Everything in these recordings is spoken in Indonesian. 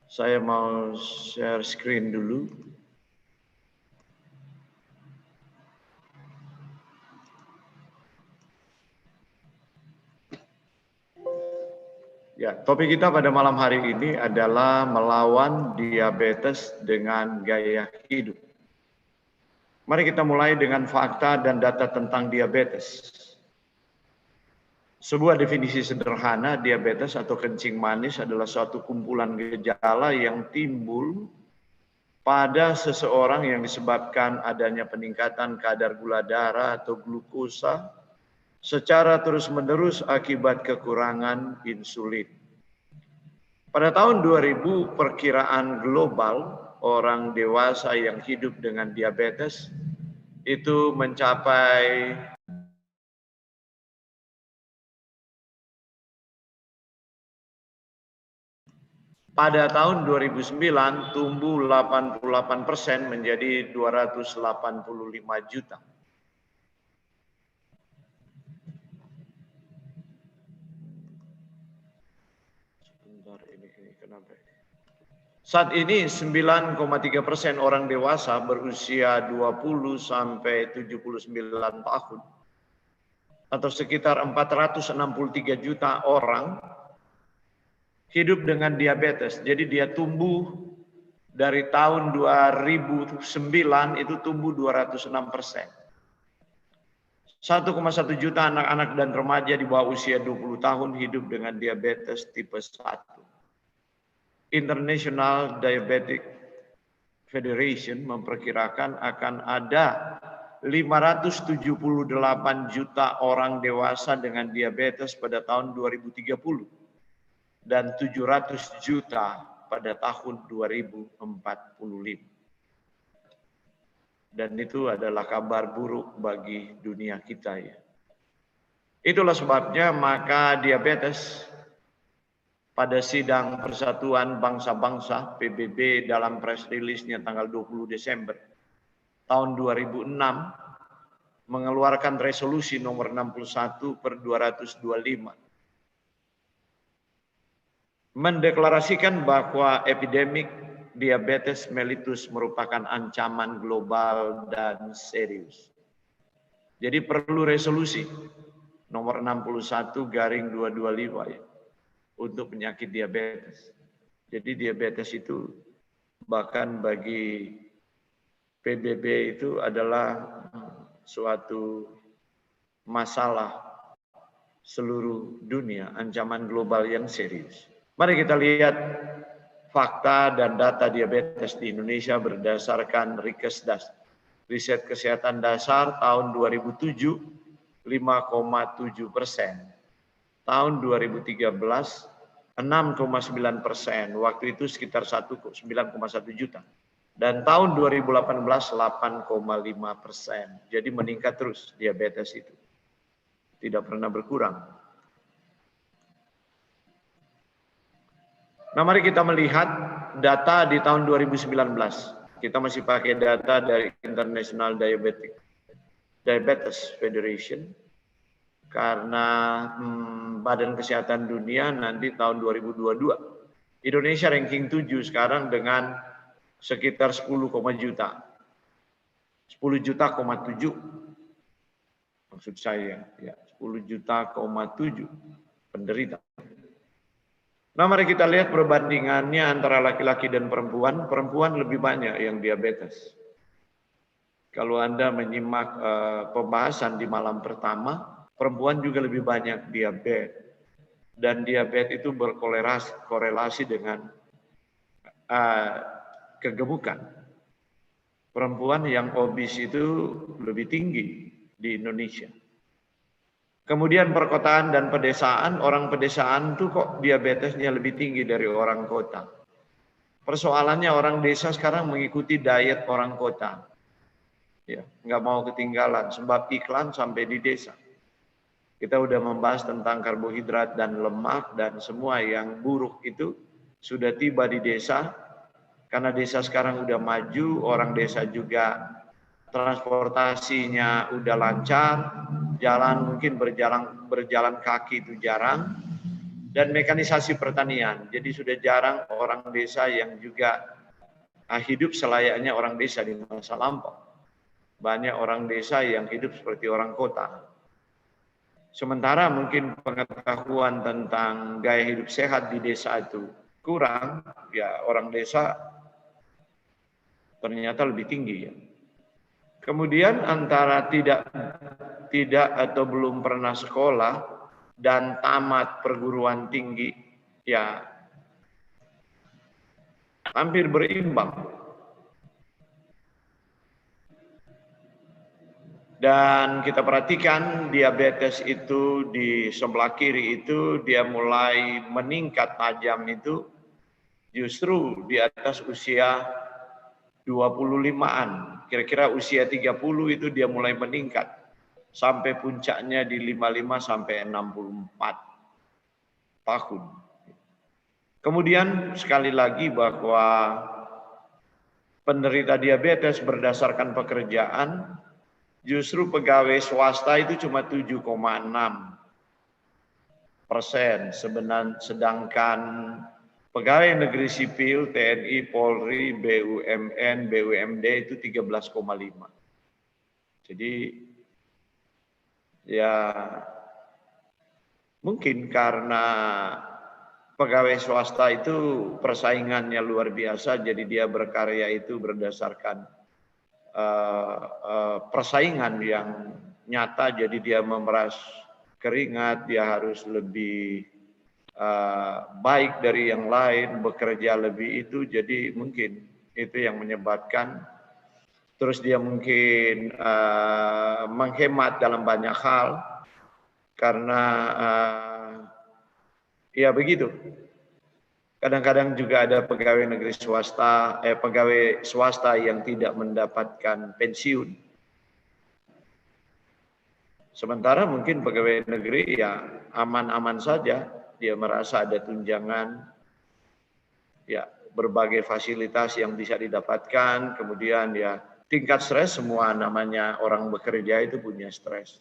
Saya mau share screen dulu. Ya, topik kita pada malam hari ini adalah melawan diabetes dengan gaya hidup. Mari kita mulai dengan fakta dan data tentang diabetes. Sebuah definisi sederhana, diabetes atau kencing manis adalah suatu kumpulan gejala yang timbul pada seseorang yang disebabkan adanya peningkatan kadar gula darah atau glukosa secara terus-menerus akibat kekurangan insulin. Pada tahun 2000, perkiraan global orang dewasa yang hidup dengan diabetes itu mencapai pada tahun 2009 tumbuh 88% menjadi 285 juta. Saat ini 9,3% orang dewasa berusia 20 sampai 79 tahun atau sekitar 463 juta orang hidup dengan diabetes. Jadi dia tumbuh dari tahun 2009 itu tumbuh 206%. 1,1 juta anak-anak dan remaja di bawah usia 20 tahun hidup dengan diabetes tipe 1. International Diabetic Federation memperkirakan akan ada 578 juta orang dewasa dengan diabetes pada tahun 2030 dan 700 juta pada tahun 2045. Dan itu adalah kabar buruk bagi dunia kita ya. Itulah sebabnya maka diabetes pada sidang Persatuan Bangsa-Bangsa PBB dalam press release-nya tanggal 20 Desember tahun 2006 mengeluarkan resolusi nomor 61/225 mendeklarasikan bahwa epidemik diabetes mellitus merupakan ancaman global dan serius. Jadi perlu resolusi nomor 61/225 ya, untuk penyakit diabetes. Jadi diabetes itu bahkan bagi PBB itu adalah suatu masalah seluruh dunia, ancaman global yang serius. Mari kita lihat fakta dan data diabetes di Indonesia berdasarkan Rikesdas. Riset Kesehatan Dasar tahun 2007, 5,7%. Tahun 2013, 6,9%. Waktu itu sekitar 9,1 juta. Dan tahun 2018, 8,5%. Jadi meningkat terus diabetes itu. Tidak pernah berkurang. Nah, mari kita melihat data di tahun 2019. Kita masih pakai data dari International Diabetes Federation. Karena Badan Kesehatan Dunia nanti tahun 2022. Indonesia ranking 7 sekarang dengan sekitar 10 juta. 10 juta,7 maksud saya ya, 10 juta,7 penderita. Nah, mari kita lihat perbandingannya antara laki-laki dan perempuan. Perempuan lebih banyak yang diabetes. Kalau Anda menyimak pembahasan di malam pertama, perempuan juga lebih banyak diabetes. Dan diabetes itu berkorelasi dengan kegemukan. Perempuan yang obes itu lebih tinggi di Indonesia. Kemudian perkotaan dan pedesaan, orang pedesaan itu kok diabetesnya lebih tinggi dari orang kota. Persoalannya orang desa sekarang mengikuti diet orang kota. Ya, nggak mau ketinggalan sebab iklan sampai di desa. Kita udah membahas tentang karbohidrat dan lemak dan semua yang buruk itu sudah tiba di desa. Karena desa sekarang udah maju, orang desa juga transportasinya udah lancar, jalan mungkin berjalan kaki itu jarang. dan mekanisasi pertanian. Jadi sudah jarang orang desa yang juga hidup selayaknya orang desa di masa lampau. Banyak orang desa yang hidup seperti orang kota. Sementara mungkin pengetahuan tentang gaya hidup sehat di desa itu kurang, ya orang desa ternyata lebih tinggi ya. Kemudian antara tidak atau belum pernah sekolah dan tamat perguruan tinggi, ya hampir berimbang. Dan kita perhatikan diabetes itu di sebelah kiri itu dia mulai meningkat tajam itu justru di atas usia 25-an. Kira-kira usia 30 itu dia mulai meningkat sampai puncaknya di 55 sampai 64 tahun. Kemudian sekali lagi bahwa penderita diabetes berdasarkan pekerjaan, justru pegawai swasta itu cuma 7,6%, sedangkan pegawai negeri sipil, TNI, Polri, BUMN, BUMD itu 13,5. Jadi ya mungkin karena pegawai swasta itu persaingannya luar biasa, jadi dia berkarya itu berdasarkan persaingan yang nyata, jadi dia memeras keringat, dia harus lebih baik dari yang lain, bekerja lebih itu, jadi mungkin itu yang menyebabkan. Terus dia mungkin menghemat dalam banyak hal karena ya begitu. Kadang-kadang juga ada pegawai negeri swasta, pegawai swasta yang tidak mendapatkan pensiun. Sementara mungkin pegawai negeri ya aman-aman saja, dia merasa ada tunjangan, ya berbagai fasilitas yang bisa didapatkan, kemudian ya tingkat stres, semua namanya orang bekerja itu punya stres.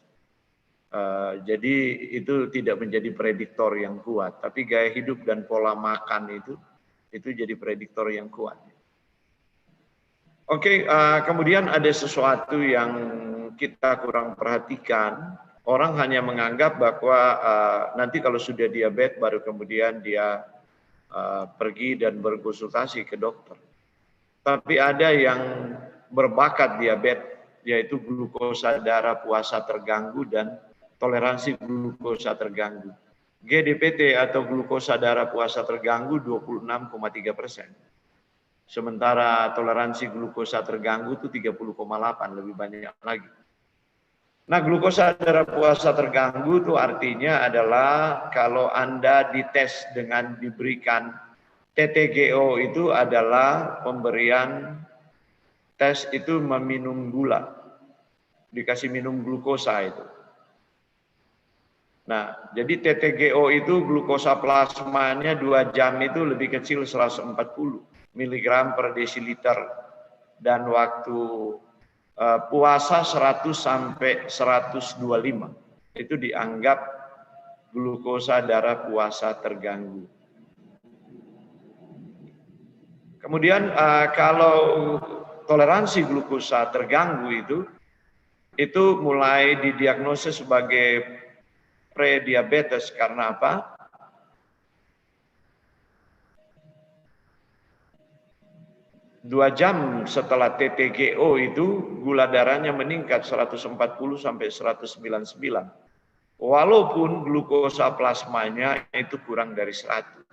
Jadi itu tidak menjadi prediktor yang kuat, tapi gaya hidup dan pola makan itu jadi prediktor yang kuat. Oke, kemudian ada sesuatu yang kita kurang perhatikan. Orang hanya menganggap bahwa nanti kalau sudah diabetes baru kemudian dia pergi dan berkonsultasi ke dokter. Tapi ada yang berbakat diabetes, yaitu glukosa darah puasa terganggu dan toleransi glukosa terganggu. GDPT atau glukosa darah puasa terganggu 26,3%. Sementara toleransi glukosa terganggu itu 30,8, lebih banyak lagi. Nah, glukosa darah puasa terganggu itu artinya adalah kalau Anda dites dengan diberikan TTGO itu adalah pemberian tes itu meminum gula, dikasih minum glukosa itu. Nah, jadi TTGO itu glukosa plasmanya 2 jam itu lebih kecil 140 mg per desiliter dan waktu puasa 100 sampai 125 itu dianggap glukosa darah puasa terganggu. Kemudian kalau toleransi glukosa terganggu itu mulai didiagnosis sebagai prediabetes karena apa? Dua jam setelah TTGO itu gula darahnya meningkat 140 sampai 199. Walaupun glukosa plasmanya itu kurang dari 100.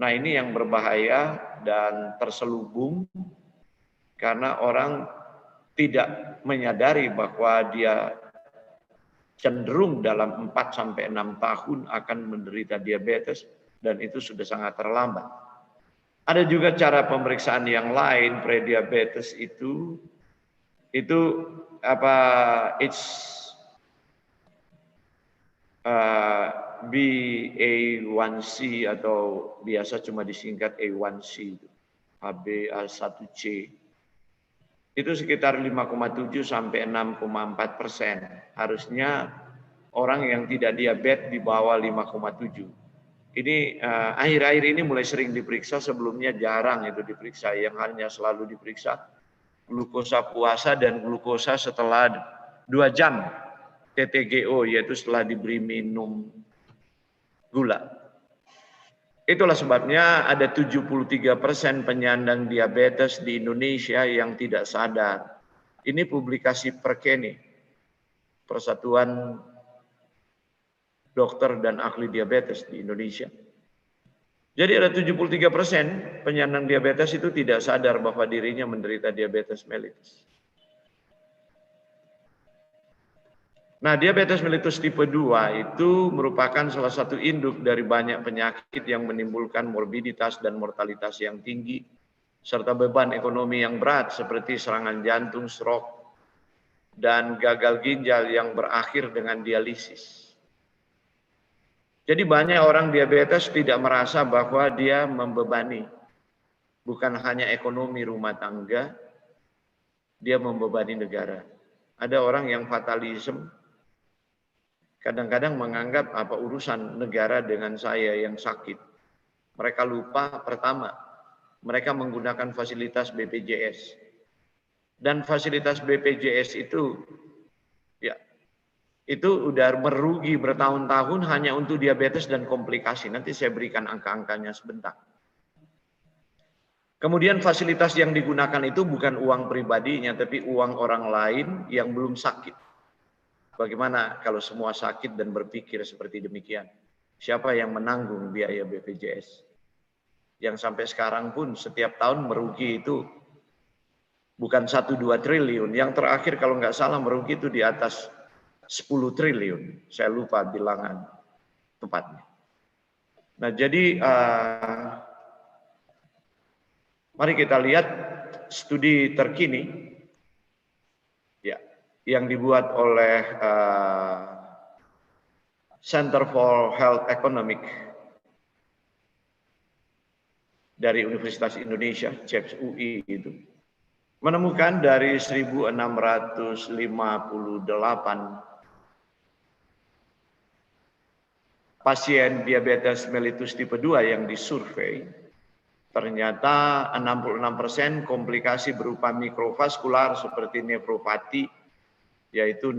Nah, ini yang berbahaya dan terselubung karena orang tidak menyadari bahwa dia cenderung dalam 4 sampai 6 tahun akan menderita diabetes dan itu sudah sangat terlambat. Ada juga cara pemeriksaan yang lain prediabetes itu BA1C atau biasa cuma disingkat A1C, HbA1c. Itu sekitar 5,7 sampai 6,4%. Harusnya orang yang tidak diabetes di bawah 5,7. Ini akhir-akhir ini mulai sering diperiksa, sebelumnya jarang itu diperiksa, yang hanya selalu diperiksa glukosa puasa dan glukosa setelah 2 jam TTGO, yaitu setelah diberi minum gula. Itulah sebabnya ada 73% penyandang diabetes di Indonesia yang tidak sadar. Ini publikasi Perkeni, Persatuan Dokter dan Ahli Diabetes di Indonesia. Jadi ada 73% penyandang diabetes itu tidak sadar bahwa dirinya menderita diabetes mellitus. Nah, diabetes mellitus tipe 2 itu merupakan salah satu induk dari banyak penyakit yang menimbulkan morbiditas dan mortalitas yang tinggi, serta beban ekonomi yang berat seperti serangan jantung, stroke, dan gagal ginjal yang berakhir dengan dialisis. Jadi banyak orang diabetes tidak merasa bahwa dia membebani, bukan hanya ekonomi rumah tangga, dia membebani negara. Ada orang yang fatalisme, kadang-kadang menganggap apa urusan negara dengan saya yang sakit. Mereka lupa, pertama, mereka menggunakan fasilitas BPJS. Dan fasilitas BPJS itu, ya, itu udah merugi bertahun-tahun hanya untuk diabetes dan komplikasi. Nanti saya berikan angka-angkanya sebentar. Kemudian fasilitas yang digunakan itu bukan uang pribadinya, tapi uang orang lain yang belum sakit. Bagaimana kalau semua sakit dan berpikir seperti demikian? Siapa yang menanggung biaya BPJS? Yang sampai sekarang pun setiap tahun merugi itu bukan 1-2 triliun. Yang terakhir kalau nggak salah merugi itu di atas 10 triliun. Saya lupa bilangan tepatnya. Nah, jadi mari kita lihat studi terkini yang dibuat oleh Center for Health Economics dari Universitas Indonesia, CEPS UI itu, menemukan dari 1.658 pasien diabetes mellitus tipe 2 yang disurvei, ternyata 66% komplikasi berupa mikrovaskular seperti nefropati, yaitu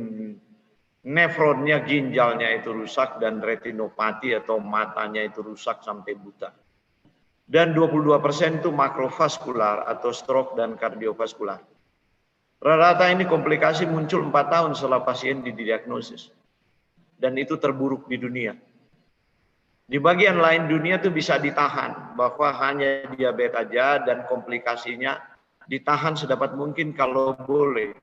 nefronnya, ginjalnya itu rusak, dan retinopati atau matanya itu rusak sampai buta. Dan 22% itu makrovaskular atau stroke dan kardiovaskular. Rata-rata ini komplikasi muncul 4 tahun setelah pasien didiagnosis. Dan itu terburuk di dunia. Di bagian lain dunia itu bisa ditahan, bahwa hanya diabetes aja dan komplikasinya ditahan sedapat mungkin kalau boleh.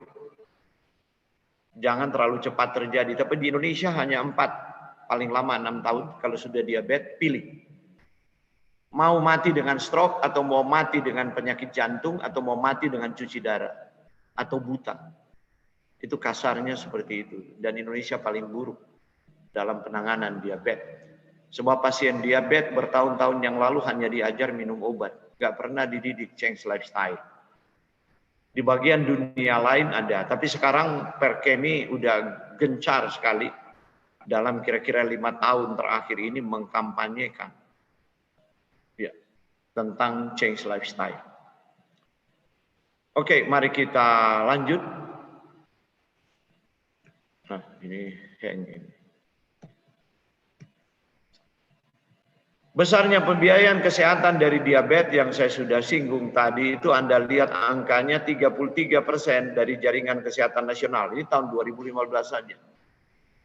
Jangan terlalu cepat terjadi. Tapi di Indonesia hanya 4, paling lama 6 tahun. Kalau sudah diabetes, pilih. Mau mati dengan stroke, atau mau mati dengan penyakit jantung, atau mau mati dengan cuci darah, atau buta. Itu kasarnya seperti itu. Dan Indonesia paling buruk dalam penanganan diabetes. Semua pasien diabetes bertahun-tahun yang lalu hanya diajar minum obat. Nggak pernah dididik change lifestyle. Di bagian dunia lain ada, tapi sekarang Perkeni udah gencar sekali dalam kira-kira 5 tahun terakhir ini mengkampanyekan ya, tentang change lifestyle. Oke, mari kita lanjut. Nah, ini hang ini. Besarnya pembiayaan kesehatan dari diabetes yang saya sudah singgung tadi itu Anda lihat angkanya 33% dari jaringan kesehatan nasional. Ini tahun 2015 saja.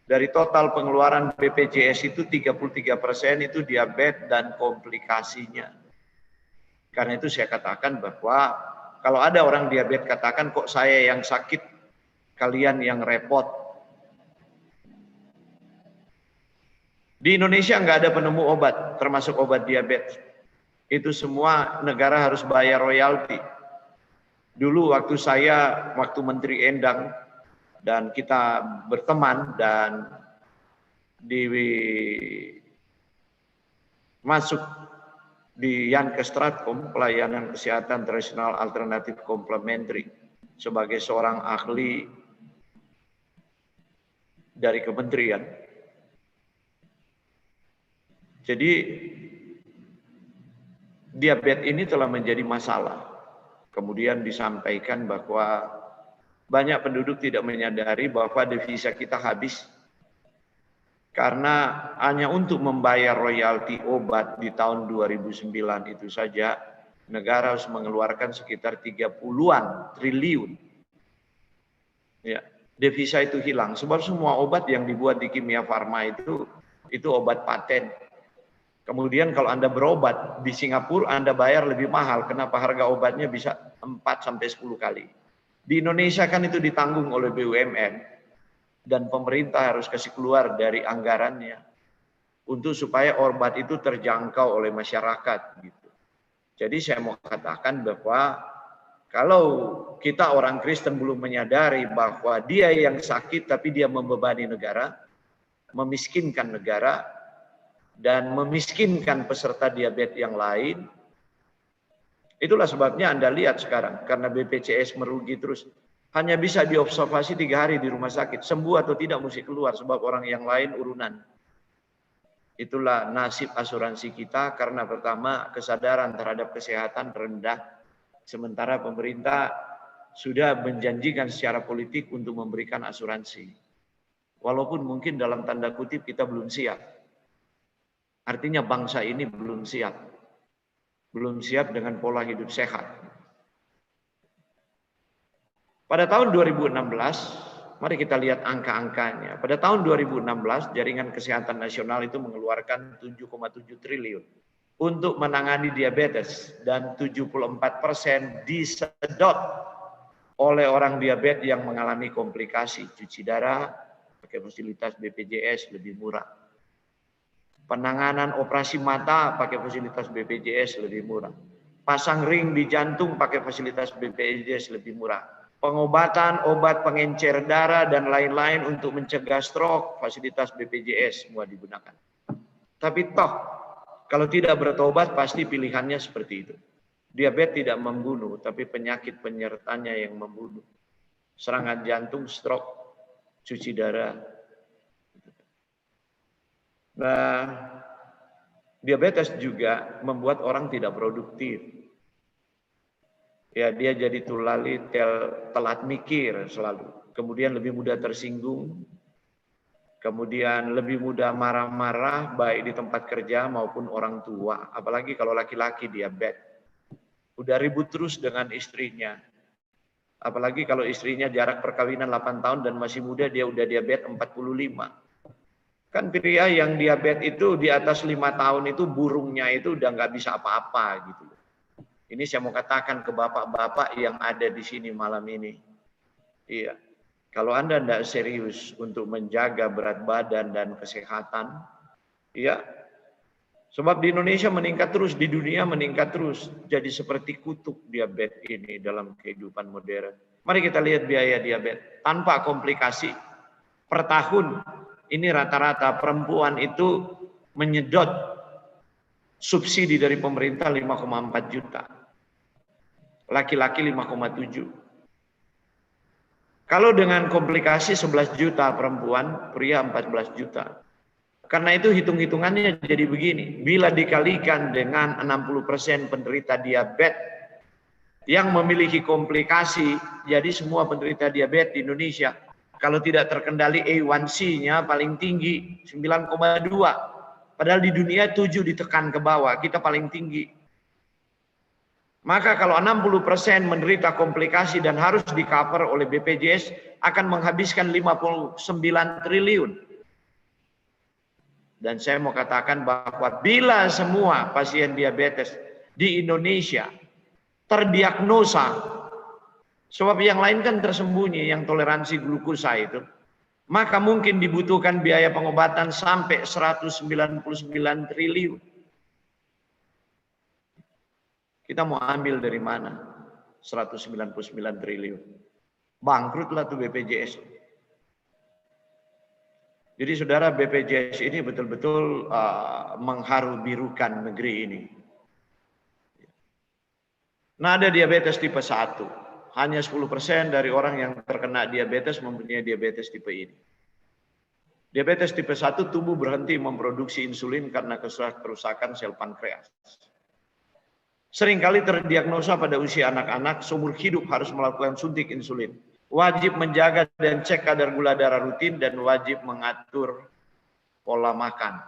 Dari total pengeluaran BPJS itu 33% itu diabetes dan komplikasinya. Karena itu saya katakan bahwa kalau ada orang diabetes katakan kok saya yang sakit, kalian yang repot. Di Indonesia nggak ada penemu obat, termasuk obat diabetes. Itu semua negara harus bayar royalti. Dulu waktu Menteri Endang, dan kita berteman dan masuk di Yankes Stratkom, pelayanan kesehatan tradisional alternatif komplementari, sebagai seorang ahli dari kementerian. Jadi diabetes ini telah menjadi masalah. Kemudian disampaikan bahwa banyak penduduk tidak menyadari bahwa devisa kita habis karena hanya untuk membayar royalti obat di tahun 2009 itu saja negara harus mengeluarkan sekitar 30-an triliun. Ya, devisa itu hilang sebab semua obat yang dibuat di Kimia Farma itu obat paten. Kemudian kalau Anda berobat di Singapura Anda bayar lebih mahal. Kenapa? Harga obatnya bisa 4 sampai 10 kali. Di Indonesia kan itu ditanggung oleh BUMN. Dan pemerintah harus kasih keluar dari anggarannya untuk supaya obat itu terjangkau oleh masyarakat gitu. Jadi saya mau katakan bahwa kalau kita orang Kristen belum menyadari bahwa dia yang sakit tapi dia membebani negara, memiskinkan negara dan memiskinkan peserta diabetes yang lain, itulah sebabnya Anda lihat sekarang karena BPJS merugi terus. Hanya bisa diobservasi 3 hari di rumah sakit. Sembuh atau tidak mesti keluar sebab orang yang lain urunan. Itulah nasib asuransi kita karena pertama kesadaran terhadap kesehatan rendah. Sementara pemerintah sudah menjanjikan secara politik untuk memberikan asuransi. Walaupun mungkin dalam tanda kutip kita belum siap. Artinya bangsa ini belum siap. Belum siap dengan pola hidup sehat. Pada tahun 2016, mari kita lihat angka-angkanya. Pada tahun 2016, Jaringan Kesehatan Nasional itu mengeluarkan 7,7 triliun untuk menangani diabetes dan 74% disedot oleh orang diabetes yang mengalami komplikasi. Cuci darah, pakai fasilitas BPJS lebih murah. Penanganan operasi mata pakai fasilitas BPJS lebih murah. Pasang ring di jantung pakai fasilitas BPJS lebih murah. Pengobatan, obat pengencer darah, dan lain-lain untuk mencegah stroke, fasilitas BPJS semua digunakan. Tapi toh, kalau tidak bertobat pasti pilihannya seperti itu. Diabetes tidak membunuh, tapi penyakit penyertanya yang membunuh. Serangan jantung, stroke, cuci darah. Nah, diabetes juga membuat orang tidak produktif. Ya, dia jadi tulali, telat mikir selalu. Kemudian lebih mudah tersinggung. Kemudian lebih mudah marah-marah baik di tempat kerja maupun orang tua. Apalagi kalau laki-laki diabetes. Udah ribut terus dengan istrinya. Apalagi kalau istrinya jarak perkawinan 8 tahun dan masih muda, dia udah diabetes 45. Kan pria yang diabetes itu di atas 5 tahun itu burungnya itu udah nggak bisa apa-apa gitu. Ini saya mau katakan ke bapak-bapak yang ada di sini malam ini. Iya. Kalau Anda tidak serius untuk menjaga berat badan dan kesehatan, iya. Sebab di Indonesia meningkat terus, di dunia meningkat terus. Jadi seperti kutub diabetes ini dalam kehidupan modern. Mari kita lihat biaya diabetes. Tanpa komplikasi, per tahun ini rata-rata perempuan itu menyedot subsidi dari pemerintah 5,4 juta. Laki-laki 5,7. Kalau dengan komplikasi 11 juta perempuan, pria 14 juta. Karena itu hitung-hitungannya jadi begini. Bila dikalikan dengan 60% penderita diabetes yang memiliki komplikasi, jadi semua penderita diabetes di Indonesia, kalau tidak terkendali A1C-nya paling tinggi 9,2. Padahal di dunia 7 ditekan ke bawah, kita paling tinggi. Maka kalau 60% menderita komplikasi dan harus di-cover oleh BPJS akan menghabiskan 59 triliun. Dan saya mau katakan bahwa bila semua pasien diabetes di Indonesia terdiagnosa, sebab yang lain kan tersembunyi, yang toleransi glukosa itu, maka mungkin dibutuhkan biaya pengobatan sampai 199 triliun. Kita mau ambil dari mana? 199 triliun. Bangkrutlah tuh BPJS. Jadi saudara, BPJS ini betul-betul mengharu-birukan negeri ini. Nah, ada diabetes tipe 1. Hanya 10% dari orang yang terkena diabetes mempunyai diabetes tipe ini. Diabetes tipe 1, tubuh berhenti memproduksi insulin karena kerusakan sel pankreas. Seringkali terdiagnosa pada usia anak-anak, seumur hidup harus melakukan suntik insulin. Wajib menjaga dan cek kadar gula darah rutin dan wajib mengatur pola makan.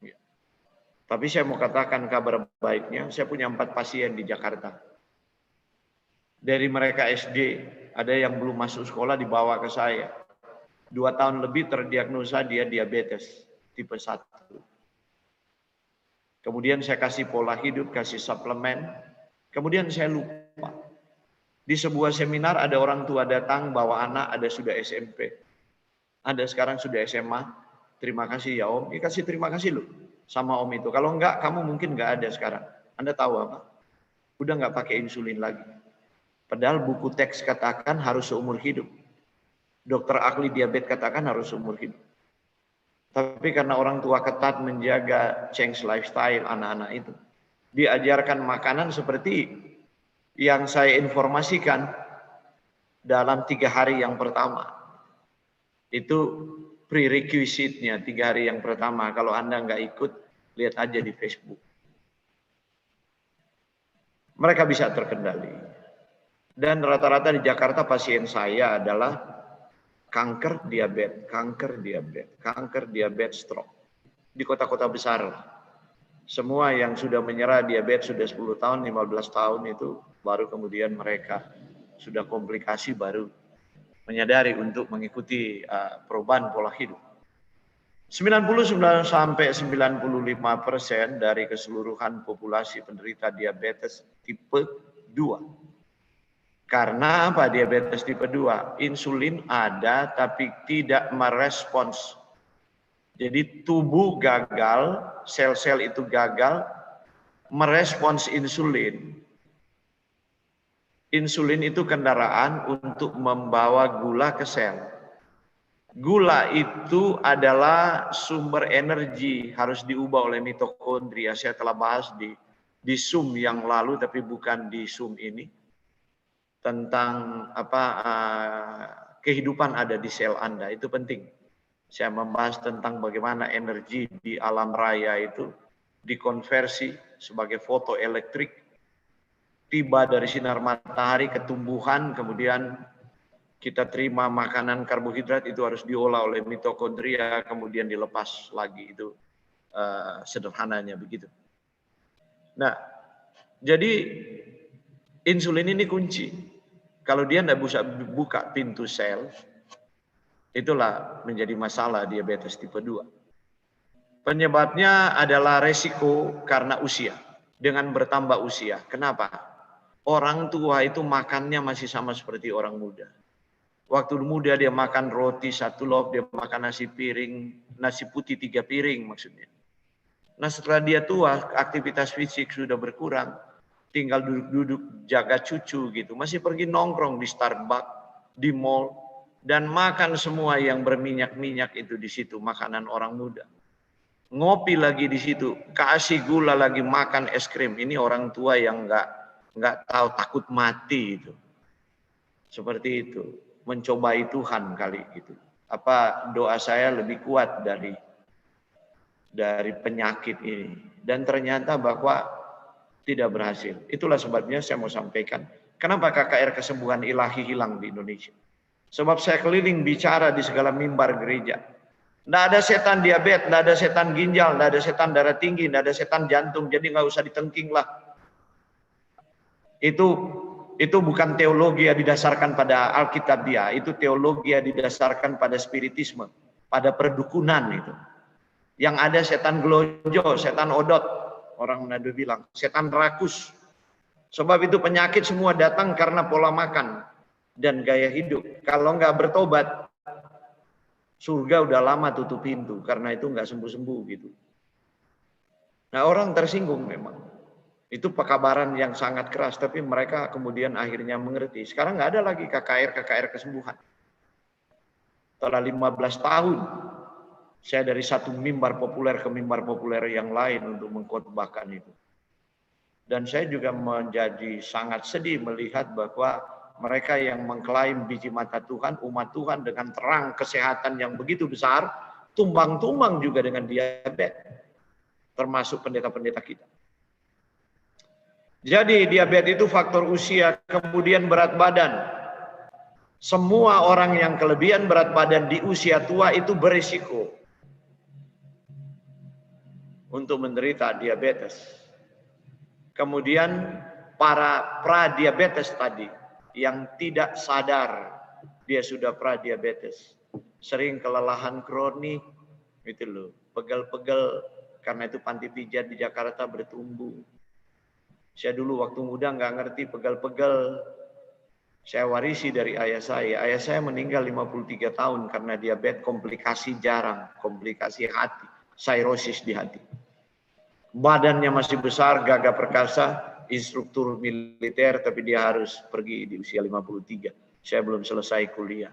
Ya. Tapi saya mau katakan kabar baiknya, saya punya 4 pasien di Jakarta. Dari mereka SD, ada yang belum masuk sekolah dibawa ke saya. 2 tahun lebih terdiagnosa dia diabetes tipe 1. Kemudian saya kasih pola hidup, kasih suplemen. Kemudian saya lupa. Di sebuah seminar ada orang tua datang bawa anak, ada sudah SMP. Ada sekarang sudah SMA. Terima kasih ya Om. Kasih terima kasih loh sama Om itu. Kalau enggak, kamu mungkin enggak ada sekarang. Anda tahu apa? Udah enggak pakai insulin lagi. Padahal buku teks katakan harus seumur hidup. Dokter ahli diabetes katakan harus seumur hidup. Tapi karena orang tua ketat menjaga change lifestyle anak-anak itu, diajarkan makanan seperti yang saya informasikan dalam 3 hari yang pertama. Itu prerequisite-nya 3 hari yang pertama. Kalau Anda nggak ikut, lihat aja di Facebook. Mereka bisa terkendali. Dan rata-rata di Jakarta pasien saya adalah kanker, diabetes, stroke. Di kota-kota besar. Semua yang sudah menyerah diabetes sudah 10 tahun, 15 tahun itu baru kemudian mereka sudah komplikasi baru menyadari untuk mengikuti perubahan pola hidup. 99-95% dari keseluruhan populasi penderita diabetes tipe 2. Karena apa diabetes tipe 2? Insulin ada tapi tidak merespons. Jadi tubuh gagal, sel-sel itu gagal merespons insulin. Insulin itu kendaraan untuk membawa gula ke sel. Gula itu adalah sumber energi, harus diubah oleh mitokondria. Saya telah bahas di Zoom yang lalu, tapi bukan di Zoom ini. Tentang kehidupan ada di sel Anda, itu penting. Saya membahas tentang bagaimana energi di alam raya itu dikonversi sebagai fotoelektrik, tiba dari sinar matahari ke tumbuhan, kemudian kita terima makanan karbohidrat itu harus diolah oleh mitokondria, kemudian dilepas lagi. Itu sederhananya begitu. Nah, jadi insulin ini kunci. Kalau dia tidak bisa buka pintu sel, itulah menjadi masalah diabetes tipe 2. Penyebabnya adalah resiko karena usia. Dengan bertambah usia. Kenapa? Orang tua itu makannya masih sama seperti orang muda. Waktu muda dia makan roti 1 lop, dia makan nasi putih 3 piring maksudnya. Nah setelah dia tua, aktivitas fisik sudah berkurang. Tinggal duduk-duduk jaga cucu gitu. Masih pergi nongkrong di Starbucks, di mall, dan makan semua yang berminyak-minyak itu di situ, makanan orang muda. Ngopi lagi di situ, kasih gula lagi, makan es krim. Ini orang tua yang nggak tahu, takut mati itu. Seperti itu, mencobai Tuhan kali gitu. Apa doa saya lebih kuat dari penyakit ini. Dan ternyata bahwa tidak berhasil. Itulah sebabnya saya mau sampaikan. Kenapa KKR kesembuhan ilahi hilang di Indonesia? Sebab saya keliling bicara di segala mimbar gereja. Tidak ada setan diabetes, tidak ada setan ginjal, tidak ada setan darah tinggi, tidak ada setan jantung. Jadi nggak usah ditengking lah. Itu bukan teologi yang didasarkan pada Alkitab dia. Itu teologi yang didasarkan pada spiritisme, pada perdukunan itu. Yang ada setan gelojo, setan odot. Orang Manado bilang, setan rakus. Sebab itu penyakit semua datang karena pola makan dan gaya hidup. Kalau nggak bertobat, surga udah lama tutup pintu. Karena itu nggak sembuh-sembuh gitu. Nah orang tersinggung memang. Itu pekabaran yang sangat keras. Tapi mereka kemudian akhirnya mengerti. Sekarang nggak ada lagi KKR kesembuhan. Setelah 15 tahun. Saya dari satu mimbar populer ke mimbar populer yang lain untuk mengkhotbahkan itu. Dan saya juga menjadi sangat sedih melihat bahwa Mereka yang mengklaim biji mata Tuhan, umat Tuhan dengan terang kesehatan yang begitu besar, tumbang-tumbang juga dengan diabetes. Termasuk pendeta-pendeta kita. Jadi diabetes itu faktor usia, kemudian berat badan. Semua orang yang kelebihan berat badan di usia tua itu berisiko untuk menderita diabetes. Kemudian para pradiabetes tadi yang tidak sadar dia sudah pradiabetes, sering kelelahan kronik, gitu loh, pegel-pegel, karena itu panti pijat di Jakarta bertumbuh. Saya dulu waktu muda nggak ngerti pegel-pegel, saya warisi dari ayah saya. Ayah saya meninggal 53 tahun karena diabetes, komplikasi jarang, komplikasi hati, sirosis di hati. Badannya masih besar, gagah perkasa, instruktur militer, tapi dia harus pergi di usia 53. Saya belum selesai kuliah.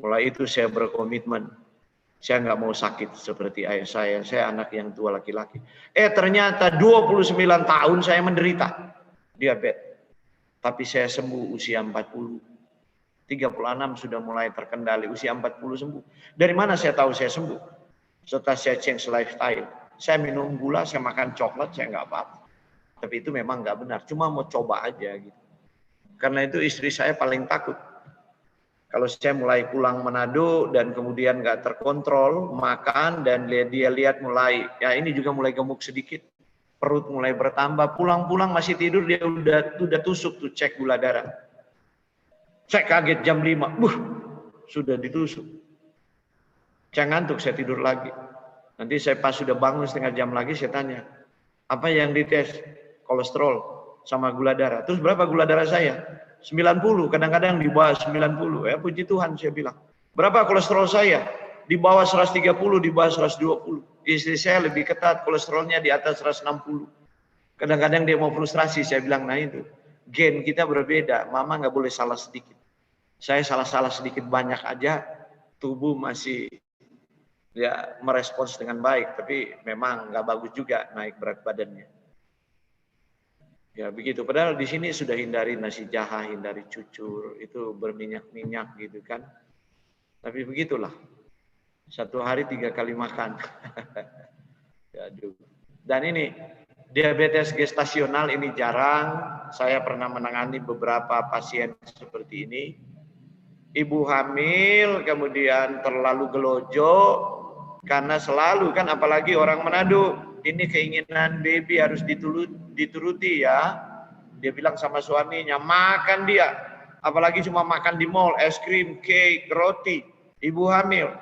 Mulai itu saya berkomitmen, saya nggak mau sakit seperti ayah saya anak yang tua laki-laki. Ternyata 29 tahun saya menderita diabetes. Tapi saya sembuh usia 40. 36 sudah mulai terkendali, usia 40 sembuh. Dari mana saya tahu saya sembuh? Setelah saya change lifestyle. Saya minum gula, saya makan coklat, saya nggak apa-apa. Tapi itu memang nggak benar, cuma mau coba aja gitu. Karena itu istri saya paling takut. Kalau saya mulai pulang Manado dan kemudian nggak terkontrol, makan dan dia lihat mulai, ya ini juga mulai gemuk sedikit, perut mulai bertambah, pulang-pulang masih tidur, dia udah tusuk tuh cek gula darah. Saya kaget jam 5, sudah ditusuk. Saya ngantuk, saya tidur lagi. Nanti saya pas sudah bangun setengah jam lagi, saya tanya, apa yang dites? Kolesterol sama gula darah. Terus berapa gula darah saya? 90, kadang-kadang di bawah 90. Ya puji Tuhan, saya bilang. Berapa kolesterol saya? Di bawah 130, di bawah 120. Istri saya lebih ketat, kolesterolnya di atas 160. Kadang-kadang dia mau frustrasi, saya bilang, nah itu. Gen kita berbeda, mama nggak boleh salah sedikit. Saya salah-salah sedikit banyak aja, tubuh masih ya merespons dengan baik, tapi memang nggak bagus juga naik berat badannya. Ya begitu. Padahal di sini sudah hindari nasi jaha, hindari cucur, itu berminyak-minyak gitu kan. Tapi begitulah. Satu hari 3 kali makan. Aduh. Dan ini diabetes gestasional ini jarang. Saya pernah menangani beberapa pasien seperti ini. Ibu hamil kemudian terlalu gelojo karena selalu kan, apalagi orang Manado, ini keinginan baby harus dituruti ya. Dia bilang sama suaminya, makan dia. Apalagi cuma makan di mall, es krim, cake, roti. Ibu hamil.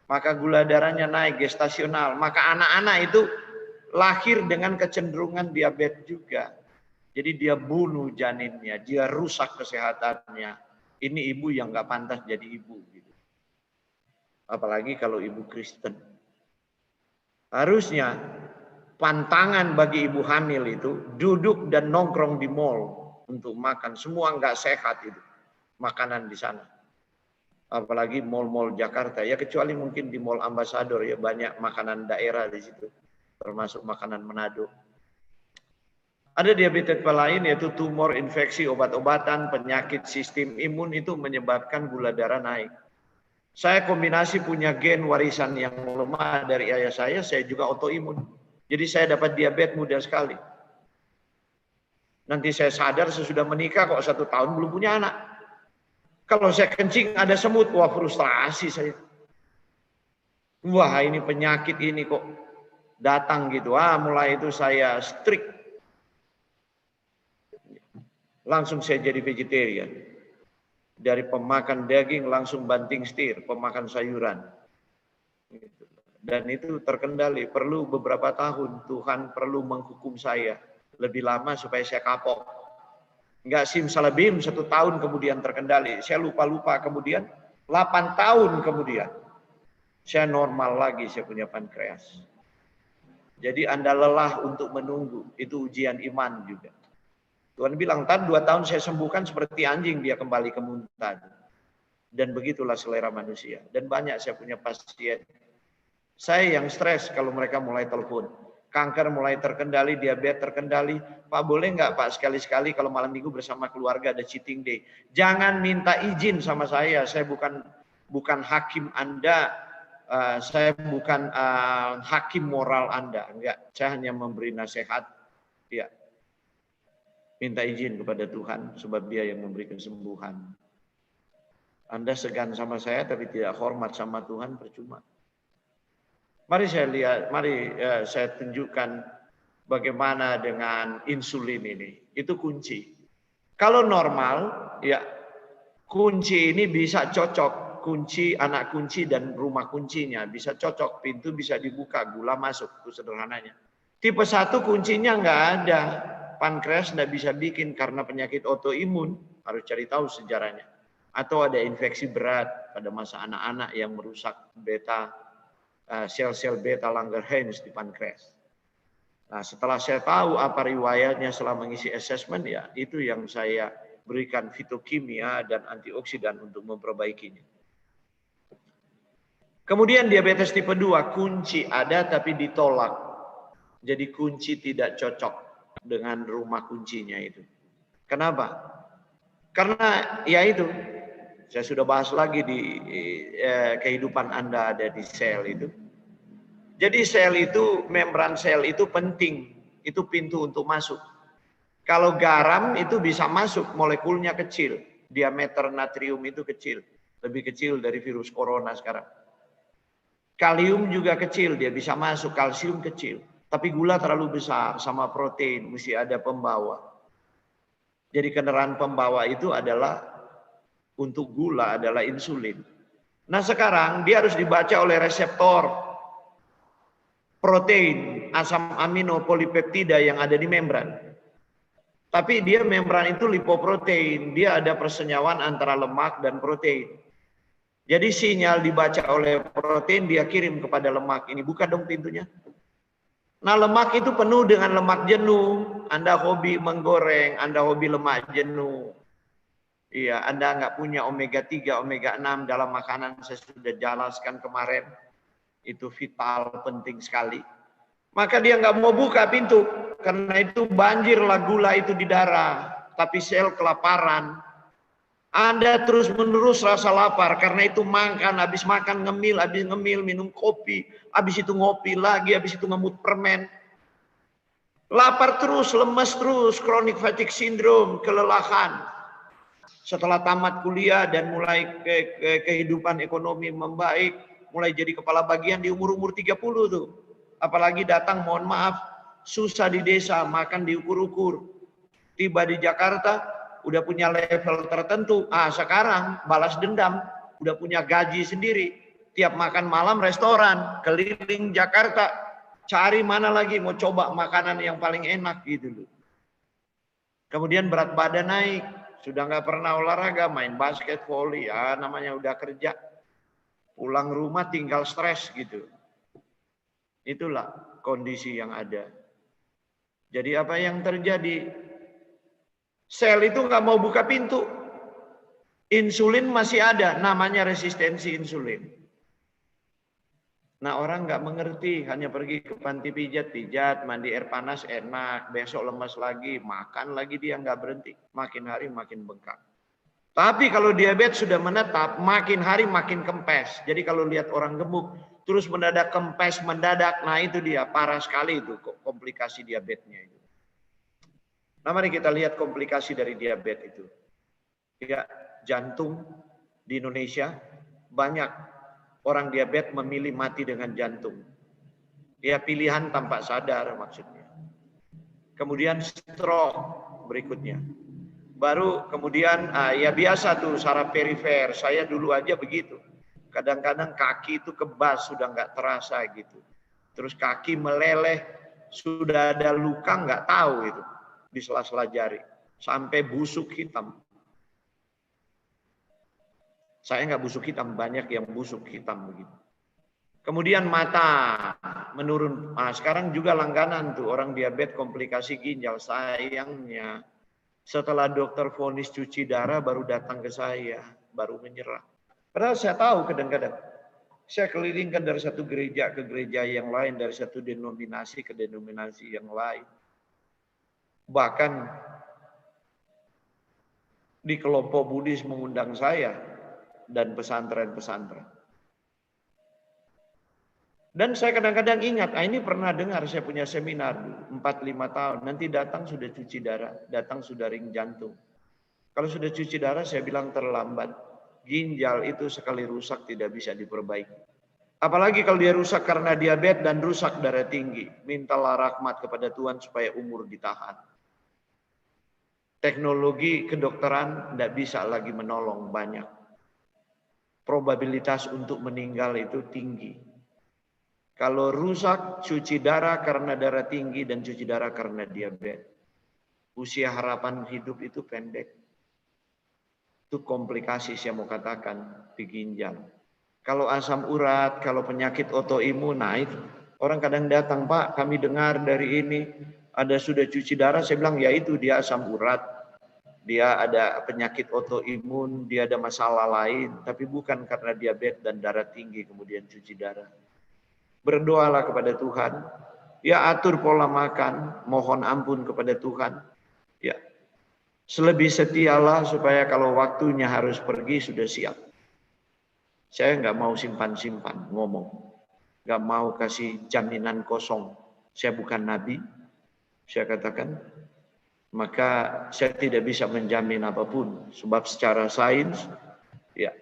Maka gula darahnya naik, gestasional. Maka anak-anak itu lahir dengan kecenderungan diabetes juga. Jadi dia bunuh janinnya, dia rusak kesehatannya. Ini ibu yang nggak pantas jadi ibu. Apalagi kalau ibu Kristen. Harusnya pantangan bagi ibu hamil itu duduk dan nongkrong di mall untuk makan. Semua nggak sehat itu makanan di sana. Apalagi mall-mall Jakarta, ya kecuali mungkin di Mall Ambassador ya banyak makanan daerah di situ, termasuk makanan Manado. Ada diabetes lain yaitu tumor, infeksi, obat-obatan, penyakit sistem imun itu menyebabkan gula darah naik. Saya kombinasi punya gen warisan yang lemah dari ayah saya juga autoimun. Jadi saya dapat diabetes muda sekali. Nanti saya sadar sesudah menikah kok 1 tahun belum punya anak. Kalau saya kencing ada semut, wah frustrasi saya. Wah ini penyakit ini kok datang gitu. Mulai itu saya strict. Langsung saya jadi vegetarian. Dari pemakan daging langsung banting setir, pemakan sayuran. Dan itu terkendali, perlu beberapa tahun. Tuhan perlu menghukum saya lebih lama supaya saya kapok. Enggak simsalabim 1 tahun kemudian terkendali. Saya lupa-lupa, kemudian 8 tahun kemudian saya normal lagi, saya punya pankreas. Jadi Anda lelah untuk menunggu, itu ujian iman juga. Tuhan bilang, "Ntar 2 tahun saya sembuhkan seperti anjing dia kembali ke muntah." Dan begitulah selera manusia. Dan banyak saya punya pasien. Saya yang stres kalau mereka mulai telepon. kanker mulai terkendali, diabetes terkendali. Pak, boleh nggak Pak sekali-sekali kalau malam minggu bersama keluarga ada cheating day? Jangan minta izin sama saya bukan hakim Anda, saya bukan hakim moral Anda, enggak. Saya hanya memberi nasihat. Ya, minta izin kepada Tuhan sebab Dia yang memberi kesembuhan. Anda segan sama saya tapi tidak hormat sama Tuhan, percuma. Mari saya tunjukkan bagaimana dengan insulin ini. Itu kunci. Kalau normal, ya kunci ini bisa cocok. Kunci, anak kunci dan rumah kuncinya bisa cocok. Pintu bisa dibuka, gula masuk. Itu sederhananya. Tipe 1 kuncinya nggak ada. Pankreas nggak bisa bikin karena penyakit autoimun. Harus cari tahu sejarahnya. Atau ada infeksi berat pada masa anak-anak yang merusak sel-sel beta Langerhans di pankreas. Nah, setelah saya tahu apa riwayatnya setelah mengisi asesmen, ya itu yang saya berikan fitokimia dan antioksidan untuk memperbaikinya. Kemudian diabetes tipe 2, kunci ada tapi ditolak. Jadi kunci tidak cocok dengan rumah kuncinya itu. Kenapa? Karena ya itu, saya sudah bahas lagi di kehidupan Anda ada di sel itu. Jadi sel itu, membran sel itu penting. Itu pintu untuk masuk. Kalau garam itu bisa masuk, molekulnya kecil. Diameter natrium itu kecil. Lebih kecil dari virus corona sekarang. Kalium juga kecil, dia bisa masuk. Kalsium kecil. Tapi gula terlalu besar sama protein. Mesti ada pembawa. Jadi kendaraan pembawa itu adalah untuk gula adalah insulin. Nah sekarang dia harus dibaca oleh reseptor protein, asam amino, polipeptida yang ada di membran. Tapi dia membran itu lipoprotein, dia ada persenyawan antara lemak dan protein. Jadi sinyal dibaca oleh protein dia kirim kepada lemak. Ini buka dong pintunya. Nah lemak itu penuh dengan lemak jenuh. Anda hobi menggoreng, Anda hobi lemak jenuh. Iya, Anda nggak punya omega 3, omega 6 dalam makanan, saya sudah jelaskan kemarin. Itu vital, penting sekali. Maka dia nggak mau buka pintu. Karena itu banjirlah gula itu di darah. Tapi sel kelaparan. Anda terus menerus rasa lapar. Karena itu makan, habis makan ngemil, minum kopi. Habis itu ngopi lagi, habis itu ngemut permen. Lapar terus, lemes terus, chronic fatigue syndrome, kelelahan. Setelah tamat kuliah dan mulai kehidupan ekonomi membaik, mulai jadi kepala bagian di umur-umur 30 tuh. Apalagi datang, mohon maaf, susah di desa, makan diukur-ukur. Tiba di Jakarta, udah punya level tertentu. Sekarang balas dendam, udah punya gaji sendiri. Tiap makan malam restoran, keliling Jakarta, cari mana lagi mau coba makanan yang paling enak gitu loh. Kemudian berat badan naik. Sudah nggak pernah olahraga, main basket, volley, ya namanya udah kerja. Pulang rumah tinggal stres gitu. Itulah kondisi yang ada. Jadi apa yang terjadi? Sel itu nggak mau buka pintu. Insulin masih ada, namanya resistensi insulin. Nah orang nggak mengerti, hanya pergi ke panti pijat, mandi air panas enak, besok lemas lagi, makan lagi dia nggak berhenti. Makin hari makin bengkak. Tapi kalau diabetes sudah menetap, makin hari makin kempes. Jadi kalau lihat orang gemuk, terus mendadak kempes, mendadak, nah itu dia, parah sekali itu komplikasi diabetesnya itu. Nah mari kita lihat komplikasi dari diabetes itu. Ya, jantung di Indonesia banyak. Orang diabetes memilih mati dengan jantung. Ya pilihan tanpa sadar maksudnya. Kemudian stroke berikutnya. Baru kemudian ya biasa tuh saraf perifer. Saya dulu aja begitu. Kadang-kadang kaki itu kebas sudah nggak terasa gitu. Terus kaki meleleh sudah ada luka nggak tahu itu di sela-sela jari. Sampai busuk hitam. Saya nggak busuk hitam, banyak yang busuk hitam begitu. Kemudian mata menurun. Nah, sekarang juga langganan tuh orang diabetes komplikasi ginjal. Sayangnya setelah dokter vonis cuci darah baru datang ke saya, baru menyerah. Padahal saya tahu kadang-kadang Saya kelilingkan dari satu gereja ke gereja yang lain, dari satu denominasi ke denominasi yang lain. Bahkan di kelompok Buddhis mengundang saya dan pesantren-pesantren. Dan saya kadang-kadang ingat, ini pernah dengar saya punya seminar 4-5 tahun, nanti datang sudah cuci darah, datang sudah ring jantung. Kalau sudah cuci darah saya bilang terlambat. Ginjal itu sekali rusak tidak bisa diperbaiki. Apalagi kalau dia rusak karena diabetes dan rusak darah tinggi. Mintalah rahmat kepada Tuhan supaya umur ditahan. Teknologi kedokteran tidak bisa lagi menolong banyak. Probabilitas untuk meninggal itu tinggi. Kalau rusak cuci darah karena darah tinggi dan cuci darah karena diabetes. Usia harapan hidup itu pendek. Itu komplikasi saya mau katakan di ginjal. Kalau asam urat, kalau penyakit autoimun naik. Orang kadang datang, Pak kami dengar dari ini ada sudah cuci darah. Saya bilang ya itu dia asam urat. Dia ada penyakit autoimun, dia ada masalah lain. Tapi bukan karena diabetes dan darah tinggi kemudian cuci darah. Berdoalah kepada Tuhan. Ya atur pola makan, mohon ampun kepada Tuhan. Ya. Selebih setialah supaya kalau waktunya harus pergi sudah siap. Saya nggak mau simpan-simpan ngomong. Nggak mau kasih jaminan kosong. Saya bukan nabi. Saya katakan. Maka saya tidak bisa menjamin apapun. Sebab secara sains. Ya.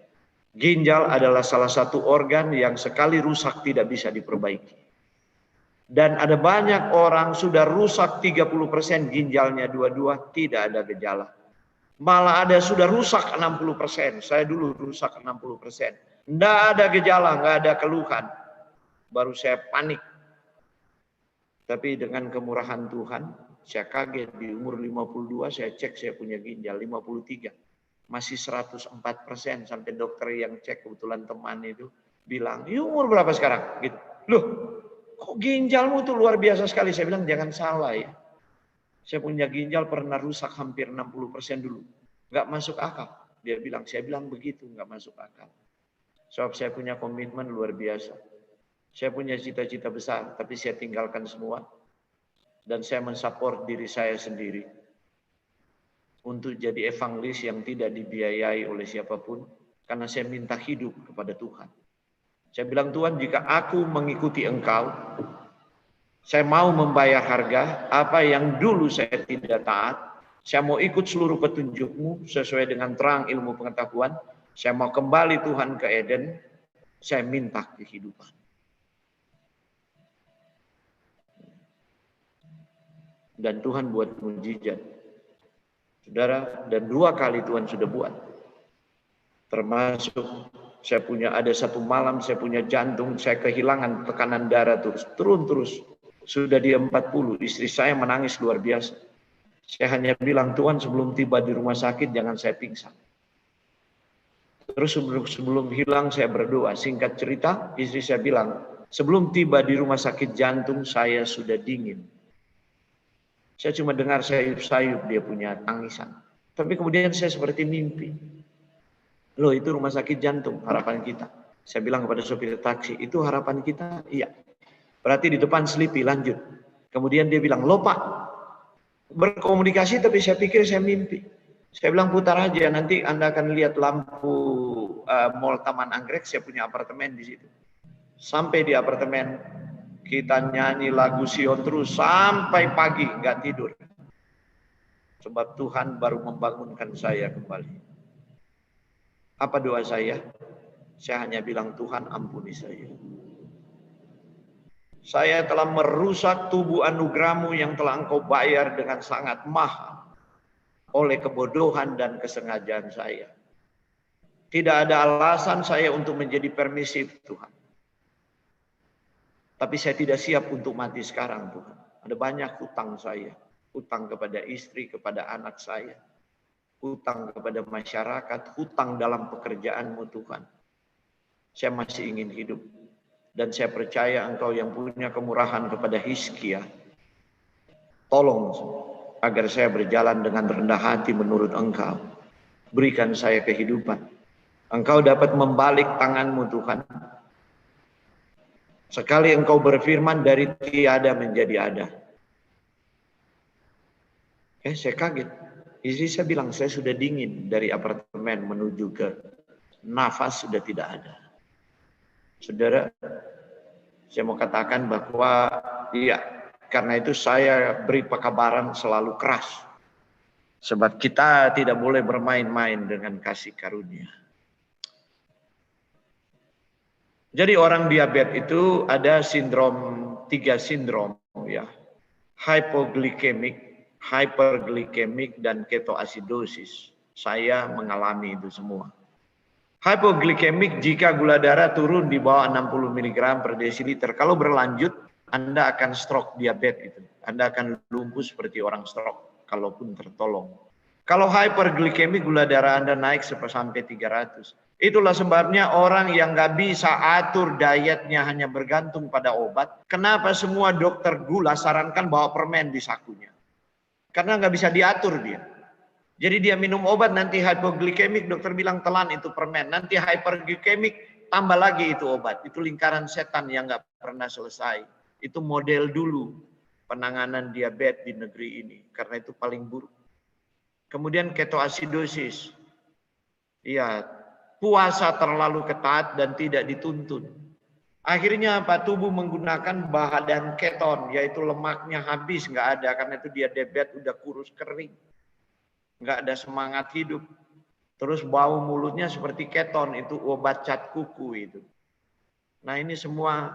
Ginjal adalah salah satu organ yang sekali rusak tidak bisa diperbaiki. Dan ada banyak orang sudah rusak 30% ginjalnya dua-dua tidak ada gejala. Malah ada sudah rusak 60%. Saya dulu rusak 60%. Tidak ada gejala, nggak ada keluhan. Baru saya panik. Tapi dengan kemurahan Tuhan, saya kaget di umur 52 saya cek saya punya ginjal 53. Masih 104% sampai dokter yang cek kebetulan teman itu bilang, umur berapa sekarang? Gitu. Loh, kok ginjalmu tuh luar biasa sekali. Saya bilang jangan salah ya. Saya punya ginjal pernah rusak hampir 60% dulu. Nggak masuk akal. Dia bilang, saya bilang begitu, nggak masuk akal. Sebab saya punya komitmen luar biasa. Saya punya cita-cita besar, tapi saya tinggalkan semua. Dan saya mensupport diri saya sendiri. Untuk jadi evangelis yang tidak dibiayai oleh siapapun. Karena saya minta hidup kepada Tuhan. Saya bilang, Tuhan jika aku mengikuti Engkau, saya mau membayar harga, apa yang dulu saya tidak taat, saya mau ikut seluruh petunjuk-Mu sesuai dengan terang ilmu pengetahuan, saya mau kembali Tuhan ke Eden, saya minta kehidupan. Dan Tuhan buat mujizat. Saudara, dan 2 kali Tuhan sudah buat. Termasuk saya punya ada satu malam saya punya jantung, saya kehilangan tekanan darah turun terus. Sudah di 40, istri saya menangis luar biasa. Saya hanya bilang, Tuhan sebelum tiba di rumah sakit jangan saya pingsan. Terus sebelum hilang saya berdoa. Singkat cerita, istri saya bilang, sebelum tiba di rumah sakit jantung saya sudah dingin. Saya cuma dengar sayup-sayup dia punya tangisan. Tapi kemudian saya seperti mimpi. Loh itu rumah sakit jantung, harapan kita. Saya bilang kepada sopir taksi, itu harapan kita? Iya. Berarti di depan Sleepy, lanjut. Kemudian dia bilang, loh Pak, berkomunikasi tapi saya pikir saya mimpi. Saya bilang putar aja, nanti Anda akan lihat lampu Mall Taman Anggrek, saya punya apartemen di situ. Sampai di apartemen, kita nyanyi lagu Sion terus sampai pagi, nggak tidur. Sebab Tuhan baru membangunkan saya kembali. Apa doa saya? Saya hanya bilang, Tuhan ampuni saya. Saya telah merusak tubuh anugerah-Mu yang telah Engkau bayar dengan sangat mahal oleh kebodohan dan kesengajaan saya. Tidak ada alasan saya untuk menjadi permisif, Tuhan. Tapi saya tidak siap untuk mati sekarang, Tuhan. Ada banyak hutang saya. Hutang kepada istri, kepada anak saya. Hutang kepada masyarakat, hutang dalam pekerjaan-Mu, Tuhan. Saya masih ingin hidup. Dan saya percaya Engkau yang punya kemurahan kepada Hizkia. Tolong agar saya berjalan dengan rendah hati menurut Engkau. Berikan saya kehidupan. Engkau dapat membalik tangan-Mu, Tuhan. Sekali engkau berfirman dari tiada menjadi ada. Saya kaget. Istri saya bilang, saya sudah dingin dari apartemen menuju ke nafas sudah tidak ada. Saudara, saya mau katakan bahwa iya, karena itu saya beri pekabaran selalu keras. Sebab kita tidak boleh bermain-main dengan kasih karunia. Jadi orang diabetes itu ada tiga sindrom ya. Hypoglikemik, hyperglikemik, dan ketoasidosis. Saya mengalami itu semua. Hypoglikemik jika gula darah turun di bawah 60 mg per desiliter. Kalau berlanjut, Anda akan stroke diabetes itu. Anda akan lumpuh seperti orang stroke, kalaupun tertolong. Kalau hyperglikemik, gula darah Anda naik sampai 300. Itulah sebabnya orang yang nggak bisa atur dietnya hanya bergantung pada obat. Kenapa semua dokter gula sarankan bawa permen di sakunya? Karena nggak bisa diatur dia. Jadi dia minum obat nanti hypoglikemik, dokter bilang telan itu permen. Nanti hyperglikemik, tambah lagi itu obat. Itu lingkaran setan yang nggak pernah selesai. Itu model dulu penanganan diabetes di negeri ini. Karena itu paling buruk. Kemudian ketoasidosis. Iya, puasa terlalu ketat dan tidak dituntun. Akhirnya apa? Tubuh menggunakan bahan keton, yaitu lemaknya habis, nggak ada. Karena itu dia diabetes udah kurus kering. Nggak ada semangat hidup. Terus bau mulutnya seperti keton, itu obat cat kuku itu. Nah ini semua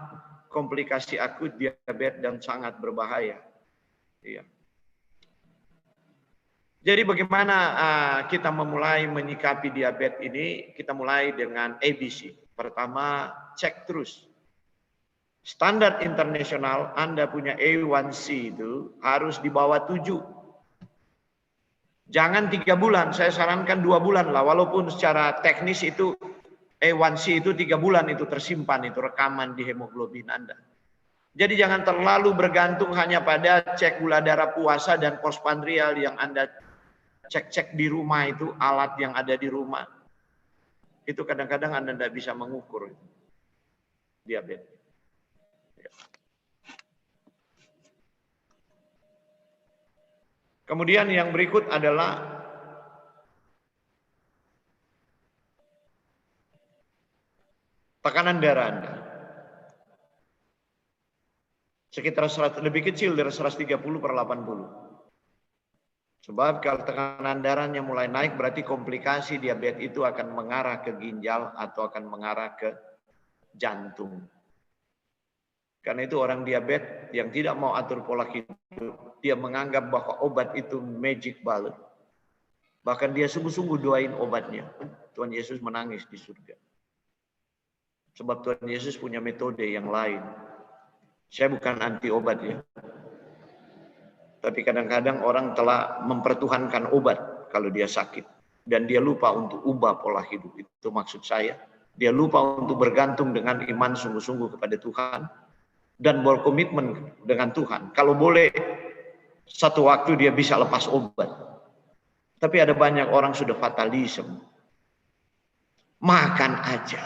komplikasi akut diabetes dan sangat berbahaya. Iya. Jadi bagaimana kita memulai menyikapi diabetes ini? Kita mulai dengan ABC. Pertama, cek terus. Standar internasional Anda punya A1C itu harus di bawah 7. Jangan 3 bulan, saya sarankan 2 bulan lah. Walaupun secara teknis itu A1C itu 3 bulan itu tersimpan, itu rekaman di hemoglobin Anda. Jadi jangan terlalu bergantung hanya pada cek gula darah puasa dan postprandial yang Anda cek-cek di rumah itu, alat yang ada di rumah. Itu kadang-kadang Anda tidak bisa mengukur diabetes. Kemudian yang berikut adalah tekanan darah Anda. Sekitar 100, lebih kecil dari 130/80. Sebab kalau tekanan darahnya mulai naik berarti komplikasi diabetes itu akan mengarah ke ginjal atau akan mengarah ke jantung. Karena itu orang diabetes yang tidak mau atur pola hidup, dia menganggap bahwa obat itu magic bullet. Bahkan dia sungguh-sungguh doain obatnya. Tuhan Yesus menangis di surga. Sebab Tuhan Yesus punya metode yang lain. Saya bukan anti obat ya. Tapi kadang-kadang orang telah mempertuhankan obat kalau dia sakit. Dan dia lupa untuk ubah pola hidup. Itu maksud saya. Dia lupa untuk bergantung dengan iman sungguh-sungguh kepada Tuhan. Dan berkomitmen dengan Tuhan. Kalau boleh, satu waktu dia bisa lepas obat. Tapi ada banyak orang sudah fatalisme. Makan aja.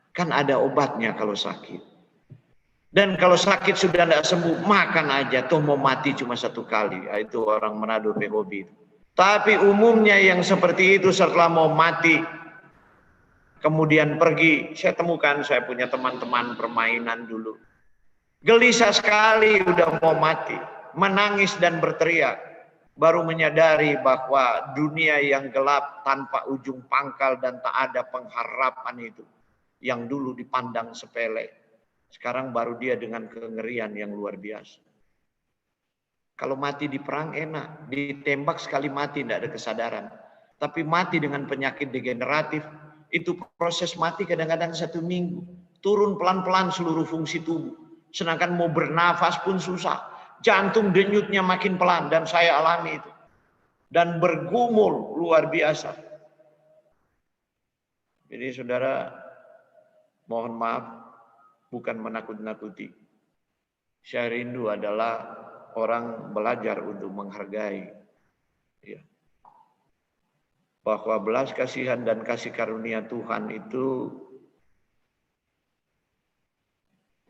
Kan ada obatnya kalau sakit. Dan kalau sakit sudah tidak sembuh, makan aja. Toh mau mati cuma 1 kali. Itu orang Manado POB itu. Tapi umumnya yang seperti itu setelah mau mati, kemudian pergi. Saya temukan, saya punya teman-teman permainan dulu. Gelisah sekali udah mau mati. Menangis dan berteriak. Baru menyadari bahwa dunia yang gelap tanpa ujung pangkal dan tak ada pengharapan itu. Yang dulu dipandang sepele. Sekarang baru dia dengan kengerian yang luar biasa. Kalau mati di perang enak. Ditembak sekali mati tidak ada kesadaran. Tapi mati dengan penyakit degeneratif. Itu proses mati kadang-kadang 1 minggu. Turun pelan-pelan seluruh fungsi tubuh. Sedangkan mau bernafas pun susah. Jantung denyutnya makin pelan. Dan saya alami itu. Dan bergumul luar biasa. Jadi saudara, mohon maaf. Bukan menakut-nakuti. Saya rindu adalah orang belajar untuk menghargai. Ya. Bahwa belas kasihan dan kasih karunia Tuhan itu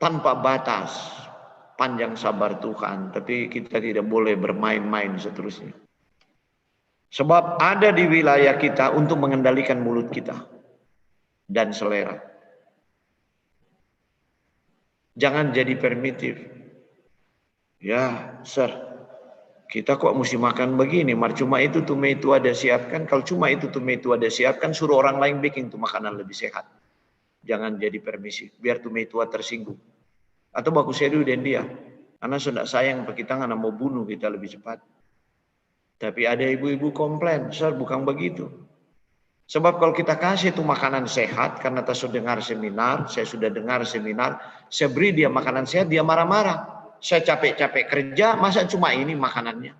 tanpa batas, panjang sabar Tuhan, tapi kita tidak boleh bermain-main seterusnya. Sebab ada di wilayah kita untuk mengendalikan mulut kita dan selera. Jangan jadi primitif. Ya, sir, kita kok mesti makan begini? Cuma itu tuh ada siapkan. Kalau cuma itu tuh ada siapkan, suruh orang lain bikin tuh makanan lebih sehat. Jangan jadi permisif, biar tuh tersinggung. Atau baku sedu dan dia, karena sudah sayang pakai tangan mau bunuh kita lebih cepat. Tapi ada ibu-ibu komplain, sir bukan begitu. Sebab kalau kita kasih itu makanan sehat, karena kita sudah dengar seminar, saya sudah dengar seminar, saya beri dia makanan sehat, dia marah-marah. Saya capek-capek kerja, masa cuma ini makanannya?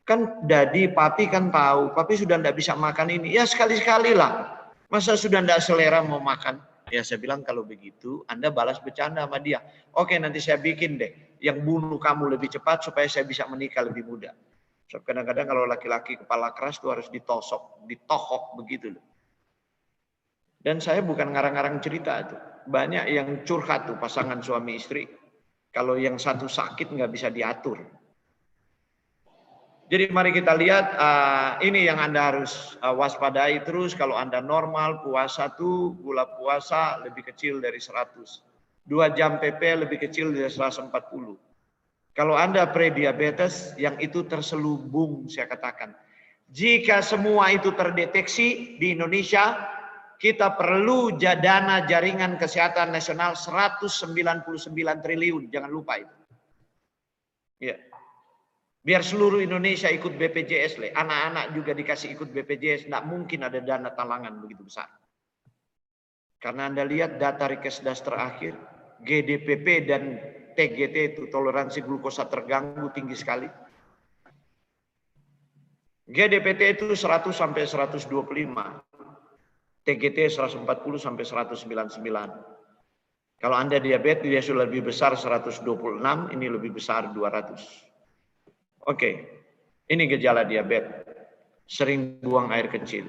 Kan dadi, papi kan tahu, papi sudah tidak bisa makan ini. Ya sekali-sekali lah, masa sudah tidak selera mau makan? Ya saya bilang kalau begitu, Anda balas bercanda sama dia. Oke nanti saya bikin deh, yang bunuh kamu lebih cepat supaya saya bisa menikah lebih muda. So, kadang-kadang kalau laki-laki kepala keras itu harus ditosok, ditohok begitu loh. Dan saya bukan ngarang-ngarang cerita itu. Banyak yang curhat tuh pasangan suami istri. Kalau yang satu sakit nggak bisa diatur. Jadi mari kita lihat ini yang Anda harus waspadai terus. Kalau Anda normal puasa tuh gula puasa lebih kecil dari 100. 2 jam PP lebih kecil dari 140. Kalau Anda prediabetes yang itu terselubung saya katakan. Jika semua itu terdeteksi di Indonesia, kita perlu dana jaringan kesehatan nasional 199 triliun. Jangan lupa itu. Ya. Biar seluruh Indonesia ikut BPJS, anak-anak juga dikasih ikut BPJS, tidak mungkin ada dana talangan begitu besar. Karena Anda lihat data Rikesdas terakhir, GDPP dan TGT itu toleransi glukosa terganggu tinggi sekali. GDPT itu 100 sampai 125, TGT 140 sampai 199. Kalau Anda diabetes dia sudah lebih besar 126, ini lebih besar 200. Oke, ini gejala diabetes. Sering buang air kecil.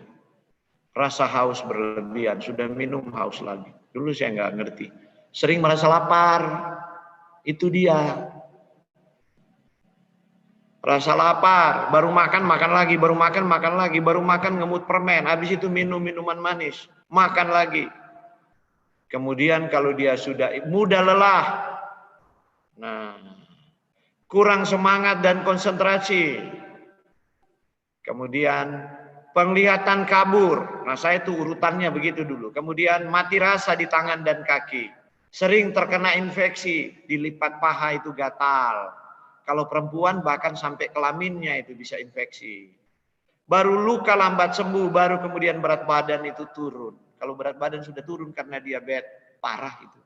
Rasa haus berlebihan, sudah minum haus lagi. Dulu saya nggak ngerti. Sering merasa lapar, itu dia. Rasa lapar, baru makan lagi, baru makan lagi, baru makan ngemut permen. Habis itu minum minuman manis, makan lagi. Kemudian kalau dia sudah mudah lelah, nah kurang semangat dan konsentrasi. Kemudian penglihatan kabur. Nah saya itu urutannya begitu dulu. Kemudian mati rasa di tangan dan kaki. Sering terkena infeksi. Dilipat paha itu gatal. Kalau perempuan bahkan sampai kelaminnya itu bisa infeksi. Baru luka lambat sembuh. Baru kemudian berat badan itu turun. Kalau berat badan sudah turun karena diabetes. Parah itu.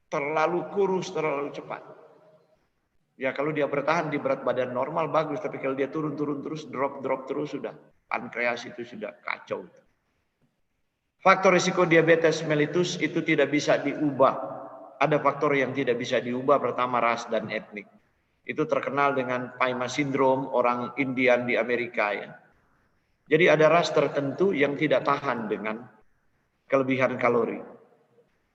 Terlalu kurus, terlalu cepat. Ya kalau dia bertahan di berat badan normal bagus, tapi kalau dia turun terus, drop terus sudah. Pankreas itu sudah kacau. Faktor risiko diabetes mellitus itu tidak bisa diubah. Ada faktor yang tidak bisa diubah, pertama ras dan etnik. Itu terkenal dengan Paima syndrome orang Indian di Amerika ya. Jadi ada ras tertentu yang tidak tahan dengan kelebihan kalori.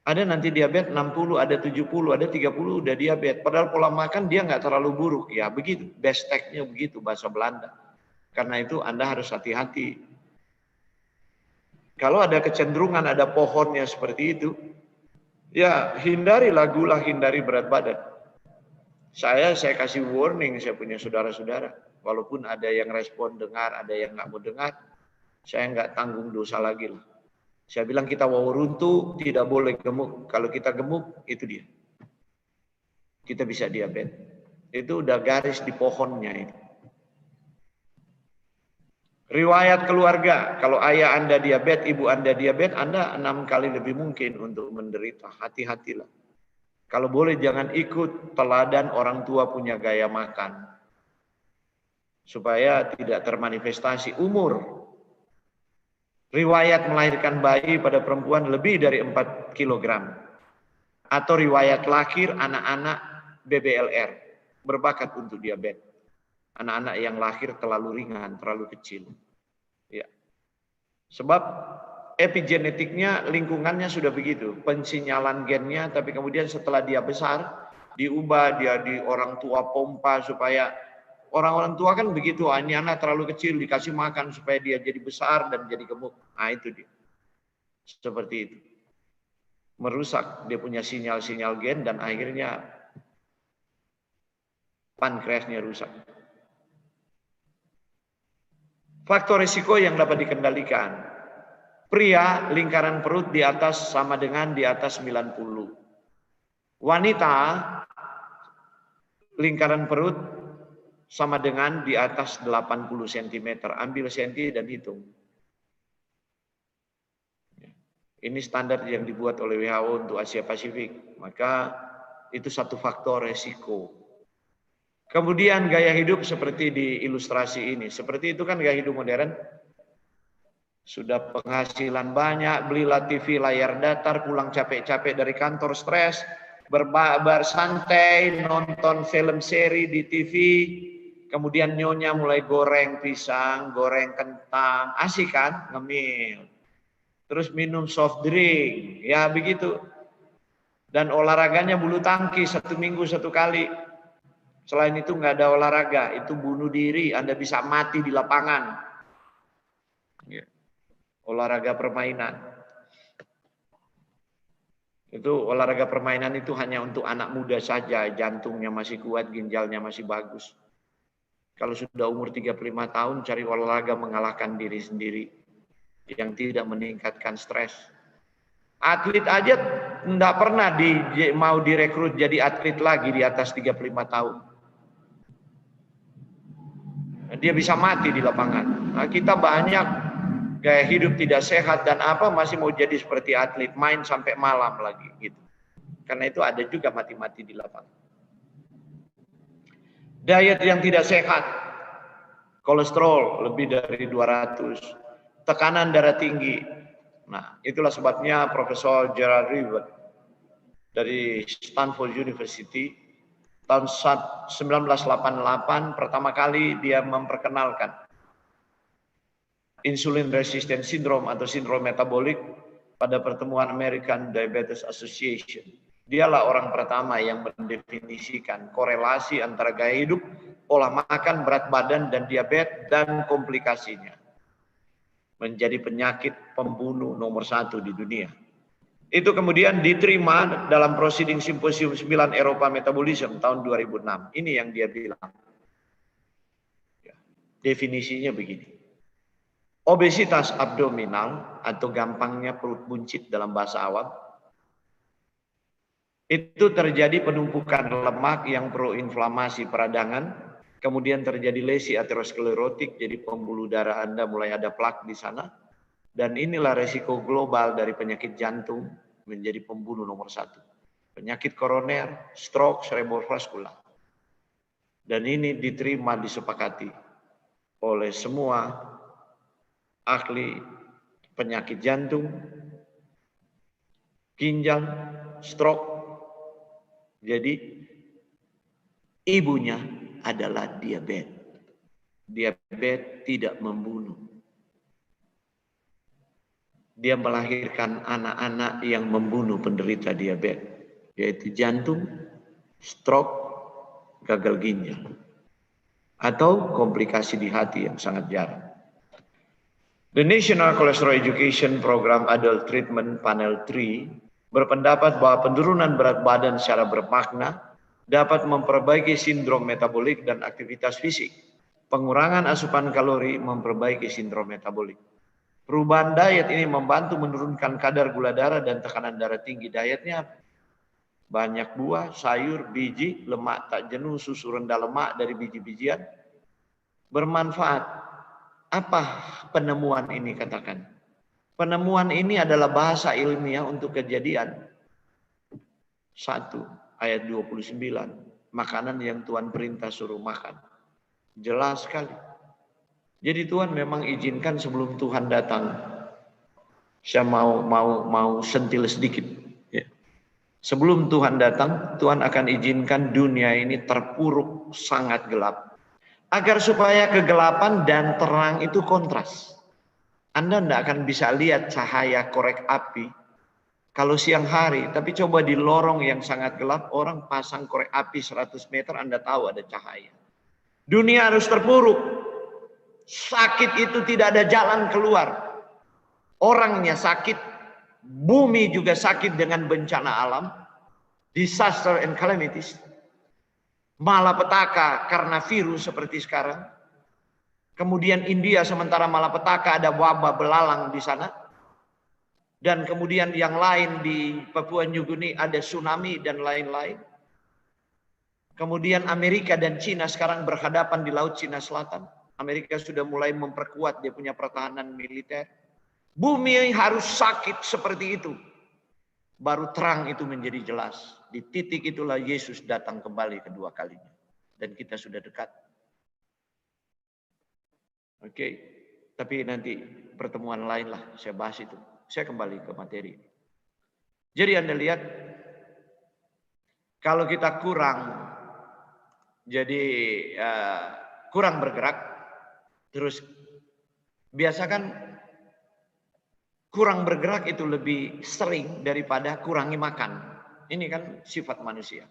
Ada nanti diabetes 60, ada 70, ada 30 udah diabetes. Padahal pola makan dia nggak terlalu buruk. Ya begitu, besteknya begitu bahasa Belanda. Karena itu Anda harus hati-hati. Kalau ada kecenderungan, ada pohonnya seperti itu, ya hindarilah gula, hindari berat badan. Saya kasih warning, saya punya saudara-saudara. Walaupun ada yang respon dengar, ada yang nggak mau dengar, saya nggak tanggung dosa lagi lah. Saya bilang kita mau runtuh, tidak boleh gemuk. Kalau kita gemuk, itu dia. Kita bisa diabetes. Itu udah garis di pohonnya itu. Riwayat keluarga, kalau ayah Anda diabetes, ibu Anda diabetes, Anda 6 kali lebih mungkin untuk menderita. Hati-hatilah. Kalau boleh jangan ikut teladan orang tua punya gaya makan. Supaya tidak termanifestasi umur. Riwayat melahirkan bayi pada perempuan lebih dari 4 kg. Atau riwayat lahir anak-anak BBLR. Berbakat untuk diabetes. Anak-anak yang lahir terlalu ringan, terlalu kecil. Ya. Sebab epigenetiknya, lingkungannya sudah begitu, pensinyalan gennya, tapi kemudian setelah dia besar, diubah dia di orang tua pompa supaya orang-orang tua kan begitu, ini anak terlalu kecil dikasih makan supaya dia jadi besar dan jadi gemuk. Nah itu dia, seperti itu, merusak dia punya sinyal-sinyal gen dan akhirnya pankreasnya rusak. Faktor risiko yang dapat dikendalikan. Pria lingkaran perut di atas sama dengan di atas 90. Wanita lingkaran perut sama dengan di atas 80 cm. Ambil senti dan hitung. Ini standar yang dibuat oleh WHO untuk Asia Pasifik. Maka itu satu faktor resiko. Kemudian gaya hidup seperti di ilustrasi ini. Seperti itu kan gaya hidup modern. Sudah penghasilan banyak, belilah TV layar datar, pulang capek-capek dari kantor stres, bersantai, nonton film seri di TV, kemudian nyonya mulai goreng pisang, goreng kentang, asik kan, ngemil. Terus minum soft drink, ya begitu. Dan olahraganya bulu tangkis 1 minggu 1 kali. Selain itu nggak ada olahraga, itu bunuh diri, Anda bisa mati di lapangan. Olahraga permainan. Itu olahraga permainan itu hanya untuk anak muda saja, jantungnya masih kuat, ginjalnya masih bagus. Kalau sudah umur 35 tahun, cari olahraga mengalahkan diri sendiri yang tidak meningkatkan stres. Atlet aja tidak pernah mau direkrut jadi atlet lagi di atas 35 tahun. Dia bisa mati di lapangan. Nah, kita banyak gaya hidup tidak sehat dan masih mau jadi seperti atlet, main sampai malam lagi gitu. Karena itu ada juga mati-mati di lapangan. Diet yang tidak sehat, kolesterol lebih dari 200, tekanan darah tinggi. Nah, itulah sebabnya Profesor Gerald Rivers dari Stanford University tahun 1988 pertama kali dia memperkenalkan insulin resistant syndrome atau sindrom metabolik pada pertemuan American Diabetes Association. Dialah orang pertama yang mendefinisikan korelasi antara gaya hidup, pola makan, berat badan, dan diabetes dan komplikasinya. Menjadi penyakit pembunuh nomor 1 di dunia. Itu kemudian diterima dalam Proceeding Symposium 9 Eropa Metabolism tahun 2006. Ini yang dia bilang. Definisinya begini. Obesitas abdominal atau gampangnya perut buncit dalam bahasa awam, itu terjadi penumpukan lemak yang proinflamasi peradangan, kemudian terjadi lesi aterosklerotik, jadi pembuluh darah Anda mulai ada plak di sana, dan inilah resiko global dari penyakit jantung menjadi pembunuh nomor 1. Penyakit koroner, stroke, cerebrovaskular. Dan ini diterima, disepakati oleh semua ahli penyakit jantung, ginjal, stroke. Jadi ibunya adalah diabetes. Diabetes tidak membunuh. Dia melahirkan anak-anak yang membunuh penderita diabetes, yaitu jantung, stroke, gagal ginjal, atau komplikasi di hati yang sangat jarang. The National Cholesterol Education Program Adult Treatment Panel 3 berpendapat bahwa penurunan berat badan secara bermakna dapat memperbaiki sindrom metabolik dan aktivitas fisik. Pengurangan asupan kalori memperbaiki sindrom metabolik. Perubahan diet ini membantu menurunkan kadar gula darah dan tekanan darah tinggi. Dietnya banyak buah, sayur, biji, lemak tak jenuh, susu rendah lemak dari biji-bijian. Bermanfaat. Apa penemuan ini katakan? Penemuan ini adalah bahasa ilmiah untuk kejadian. 1 ayat 29. Makanan yang Tuhan perintah suruh makan. Jelas sekali. Jadi Tuhan memang izinkan sebelum Tuhan datang. Saya mau sentil sedikit. Ya. Sebelum Tuhan datang, Tuhan akan izinkan dunia ini terpuruk sangat gelap. Agar supaya kegelapan dan terang itu kontras. Anda tidak akan bisa lihat cahaya korek api kalau siang hari. Tapi coba di lorong yang sangat gelap, orang pasang korek api 100 meter, Anda tahu ada cahaya. Dunia harus terpuruk. Sakit itu tidak ada jalan keluar. Orangnya sakit, bumi juga sakit dengan bencana alam, disaster and calamities, malapetaka karena virus seperti sekarang. Kemudian India sementara malapetaka, ada wabah belalang di sana. Dan kemudian yang lain di Papua New Guinea ada tsunami dan lain-lain. Kemudian Amerika dan Cina sekarang berhadapan di Laut Cina Selatan. Amerika sudah mulai memperkuat dia punya pertahanan militer. Bumi harus sakit seperti itu. Baru terang itu menjadi jelas. Di titik itulah Yesus datang kembali kedua kalinya. Dan kita sudah dekat. Oke, tapi nanti pertemuan lain lah saya bahas itu. Saya kembali ke materi. Jadi Anda lihat, kalau kita kurang bergerak, terus biasa kan kurang bergerak itu lebih sering daripada kurangi makan. Ini kan sifat manusia.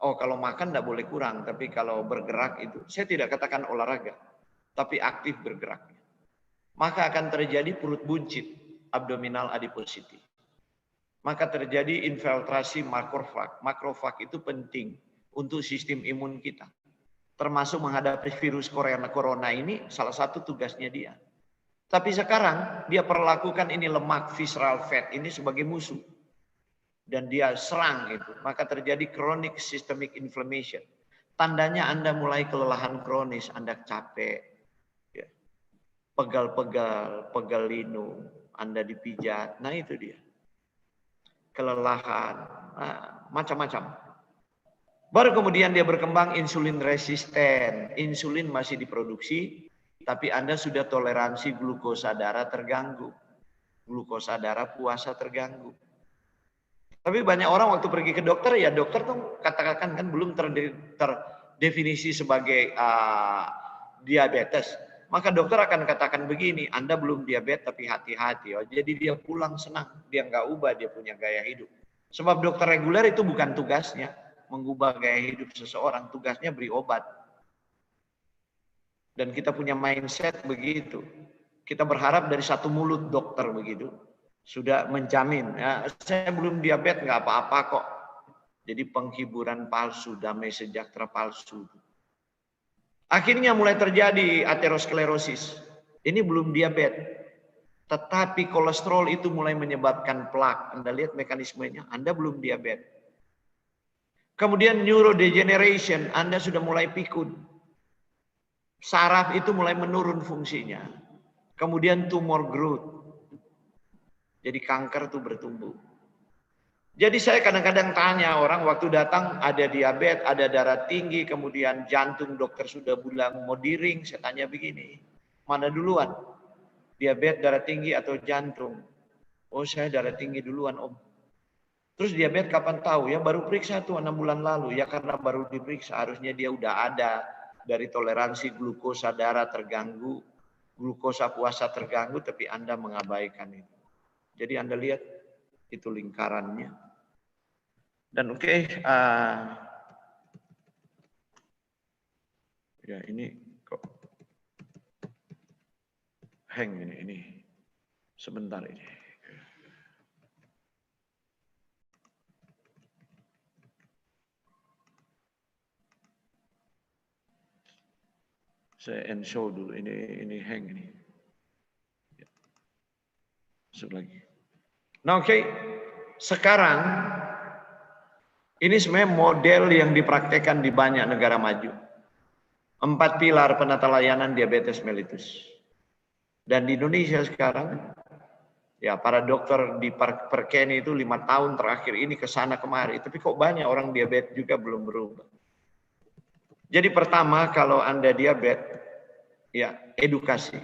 Oh, kalau makan tidak boleh kurang, tapi kalau bergerak itu, saya tidak katakan olahraga, tapi aktif bergerak. Maka akan terjadi perut buncit, abdominal adiposity. Maka terjadi infiltrasi makrofag. Makrofag itu penting untuk sistem imun kita. Termasuk menghadapi virus corona ini, salah satu tugasnya dia. Tapi sekarang dia perlakukan ini lemak visceral fat ini sebagai musuh. Dan dia serang itu. Maka terjadi chronic systemic inflammation. Tandanya Anda mulai kelelahan kronis, Anda capek, ya. Pegal-pegal, pegal linu, Anda dipijat. Nah itu dia. Kelelahan, macam-macam. Baru kemudian dia berkembang insulin resisten. Insulin masih diproduksi, tapi Anda sudah toleransi glukosa darah terganggu. Glukosa darah puasa terganggu. Tapi banyak orang waktu pergi ke dokter, ya dokter tuh katakan kan belum terdefinisi sebagai diabetes. Maka dokter akan katakan begini, Anda belum diabetes tapi hati-hati. Oh, jadi dia pulang senang, dia nggak ubah dia punya gaya hidup. Sebab dokter reguler itu bukan tugasnya mengubah gaya hidup seseorang, tugasnya beri obat. Dan kita punya mindset begitu. Kita berharap dari satu mulut dokter begitu sudah menjamin, ya, saya belum diabetes nggak apa-apa kok. Jadi penghiburan palsu, damai sejahtera palsu. Akhirnya mulai terjadi aterosklerosis. Ini belum diabetes. Tetapi kolesterol itu mulai menyebabkan plak. Anda lihat mekanismenya, Anda belum diabetes. Kemudian neurodegeneration, Anda sudah mulai pikun. Saraf itu mulai menurun fungsinya. Kemudian tumor growth. Jadi kanker itu bertumbuh. Jadi saya kadang-kadang tanya orang waktu datang ada diabetes, ada darah tinggi, kemudian jantung dokter sudah bilang mau diring. Saya tanya begini, mana duluan? Diabetes, darah tinggi atau jantung? Oh saya darah tinggi duluan om. Terus diabetes kapan tahu? Ya baru periksa tuh 6 bulan lalu. Ya karena baru diperiksa harusnya dia udah ada dari toleransi glukosa darah terganggu, glukosa puasa terganggu, tapi Anda mengabaikan itu. Jadi Anda lihat itu lingkarannya. Dan ya ini kok hang ini sebentar ini. Saya end show dulu, ini hang ini. Masuk lagi. Nah sekarang ini sebenarnya model yang dipraktekkan di banyak negara maju. 4 pilar penata layanan diabetes mellitus. Dan di Indonesia sekarang, ya para dokter di Perkeni itu 5 tahun terakhir ini kesana kemari. Tapi kok banyak orang diabetes juga belum berubah. Jadi pertama kalau Anda diabetes, ya edukasi.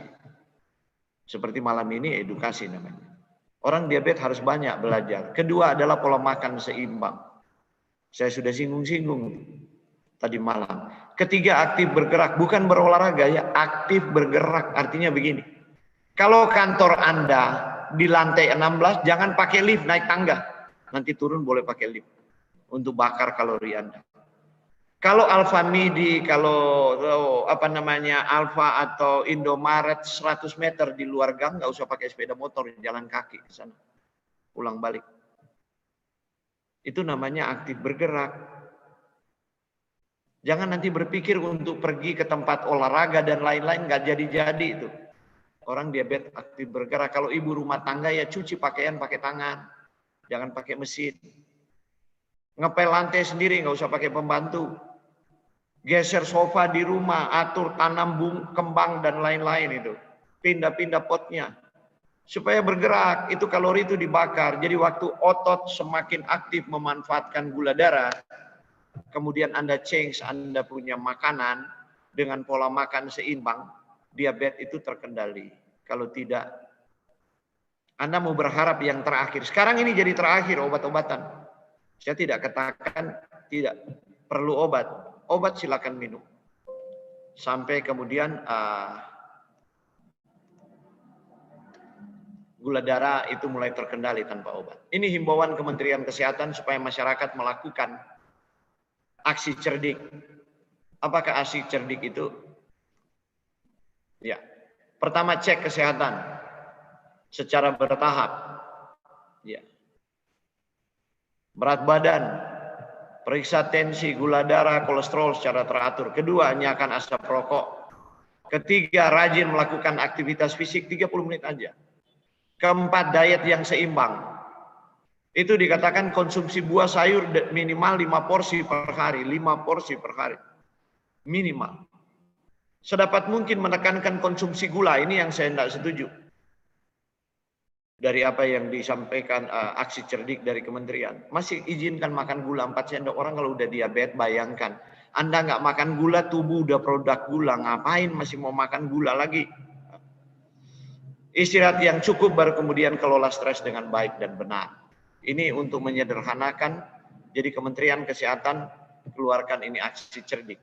Seperti malam ini edukasi namanya. Orang diabetes harus banyak belajar. Kedua adalah pola makan seimbang. Saya sudah singgung-singgung tadi malam. Ketiga aktif bergerak, bukan berolahraga ya, aktif bergerak. Artinya begini. Kalau kantor Anda di lantai 16, jangan pakai lift, naik tangga. Nanti turun boleh pakai lift untuk bakar kalori Anda. Kalau Alfamidi, kalau Alfa atau Indomaret 100 meter di luar gang, nggak usah pakai sepeda motor, jalan kaki ke sana. Pulang balik. Itu namanya aktif bergerak. Jangan nanti berpikir untuk pergi ke tempat olahraga dan lain-lain, nggak jadi-jadi itu. Orang diabetes aktif bergerak. Kalau ibu rumah tangga ya cuci pakaian pakai tangan. Jangan pakai mesin. Ngepel lantai sendiri, nggak usah pakai pembantu. Geser sofa di rumah, atur tanam kembang dan lain-lain itu. Pindah-pindah potnya. Supaya bergerak, itu kalori itu dibakar. Jadi waktu otot semakin aktif memanfaatkan gula darah, kemudian Anda change, Anda punya makanan dengan pola makan seimbang, diabetes itu terkendali. Kalau tidak, Anda mau berharap yang terakhir. Sekarang ini jadi terakhir obat-obatan. Saya tidak katakan tidak perlu obat. Obat silakan minum. Sampai kemudian gula darah itu mulai terkendali tanpa obat. Ini himbauan Kementerian Kesehatan supaya masyarakat melakukan aksi cerdik. Apakah aksi cerdik itu? Ya. Pertama, cek kesehatan secara bertahap. Ya. Berat badan, periksa tensi, gula darah, kolesterol secara teratur. Kedua, nyalakan asap rokok. Ketiga, rajin melakukan aktivitas fisik 30 menit aja. Keempat, diet yang seimbang. Itu dikatakan konsumsi buah sayur minimal 5 porsi per hari. 5 porsi per hari. Minimal. Sedapat mungkin menekankan konsumsi gula. Ini yang saya tidak setuju. Dari apa yang disampaikan aksi cerdik dari kementerian. Masih izinkan makan gula 4 sendok. Orang kalau udah diabetes, bayangkan. Anda nggak makan gula, tubuh udah produk gula. Ngapain masih mau makan gula lagi? Istirahat yang cukup, baru kemudian kelola stres dengan baik dan benar. Ini untuk menyederhanakan. Jadi Kementerian Kesehatan keluarkan ini aksi cerdik.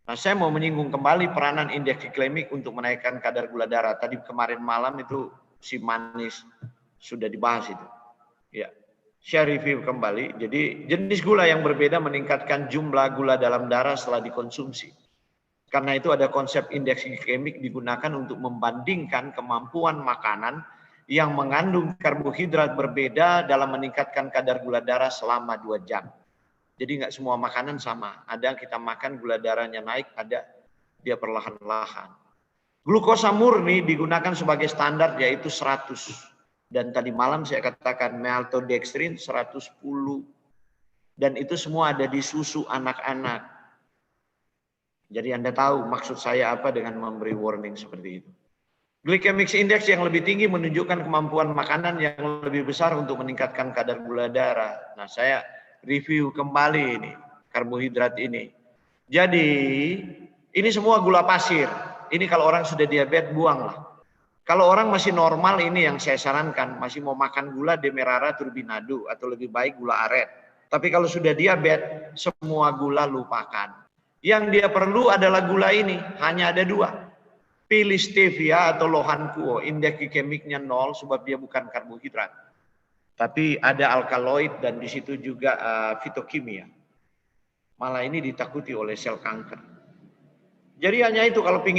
Nah, saya mau menyinggung kembali peranan indeks glikemik untuk menaikkan kadar gula darah. Tadi kemarin malam itu si manis sudah dibahas itu. Ya, saya review kembali. Jadi jenis gula yang berbeda meningkatkan jumlah gula dalam darah setelah dikonsumsi. Karena itu ada konsep indeks glikemik digunakan untuk membandingkan kemampuan makanan yang mengandung karbohidrat berbeda dalam meningkatkan kadar gula darah selama 2 jam. Jadi nggak semua makanan sama. Ada kita makan gula darahnya naik, ada dia perlahan-lahan. Glukosa murni digunakan sebagai standar yaitu 100. Dan tadi malam saya katakan maltodextrin 110. Dan itu semua ada di susu anak-anak. Jadi Anda tahu maksud saya apa dengan memberi warning seperti itu. Glycemic index yang lebih tinggi menunjukkan kemampuan makanan yang lebih besar untuk meningkatkan kadar gula darah. Nah, saya review kembali ini, karbohidrat ini. Jadi, ini semua gula pasir. Ini kalau orang sudah diabetes, buanglah. Kalau orang masih normal, ini yang saya sarankan. Masih mau makan gula demerara turbinado atau lebih baik gula aren. Tapi kalau sudah diabetes, semua gula lupakan. Yang dia perlu adalah gula ini, hanya ada 2. Pilih stevia atau lohan kuo, indeks glikemiknya 0 sebab dia bukan karbohidrat. Tapi ada alkaloid dan di situ juga fitokimia. Malah ini ditakuti oleh sel kanker. Jadi hanya itu kalau pingin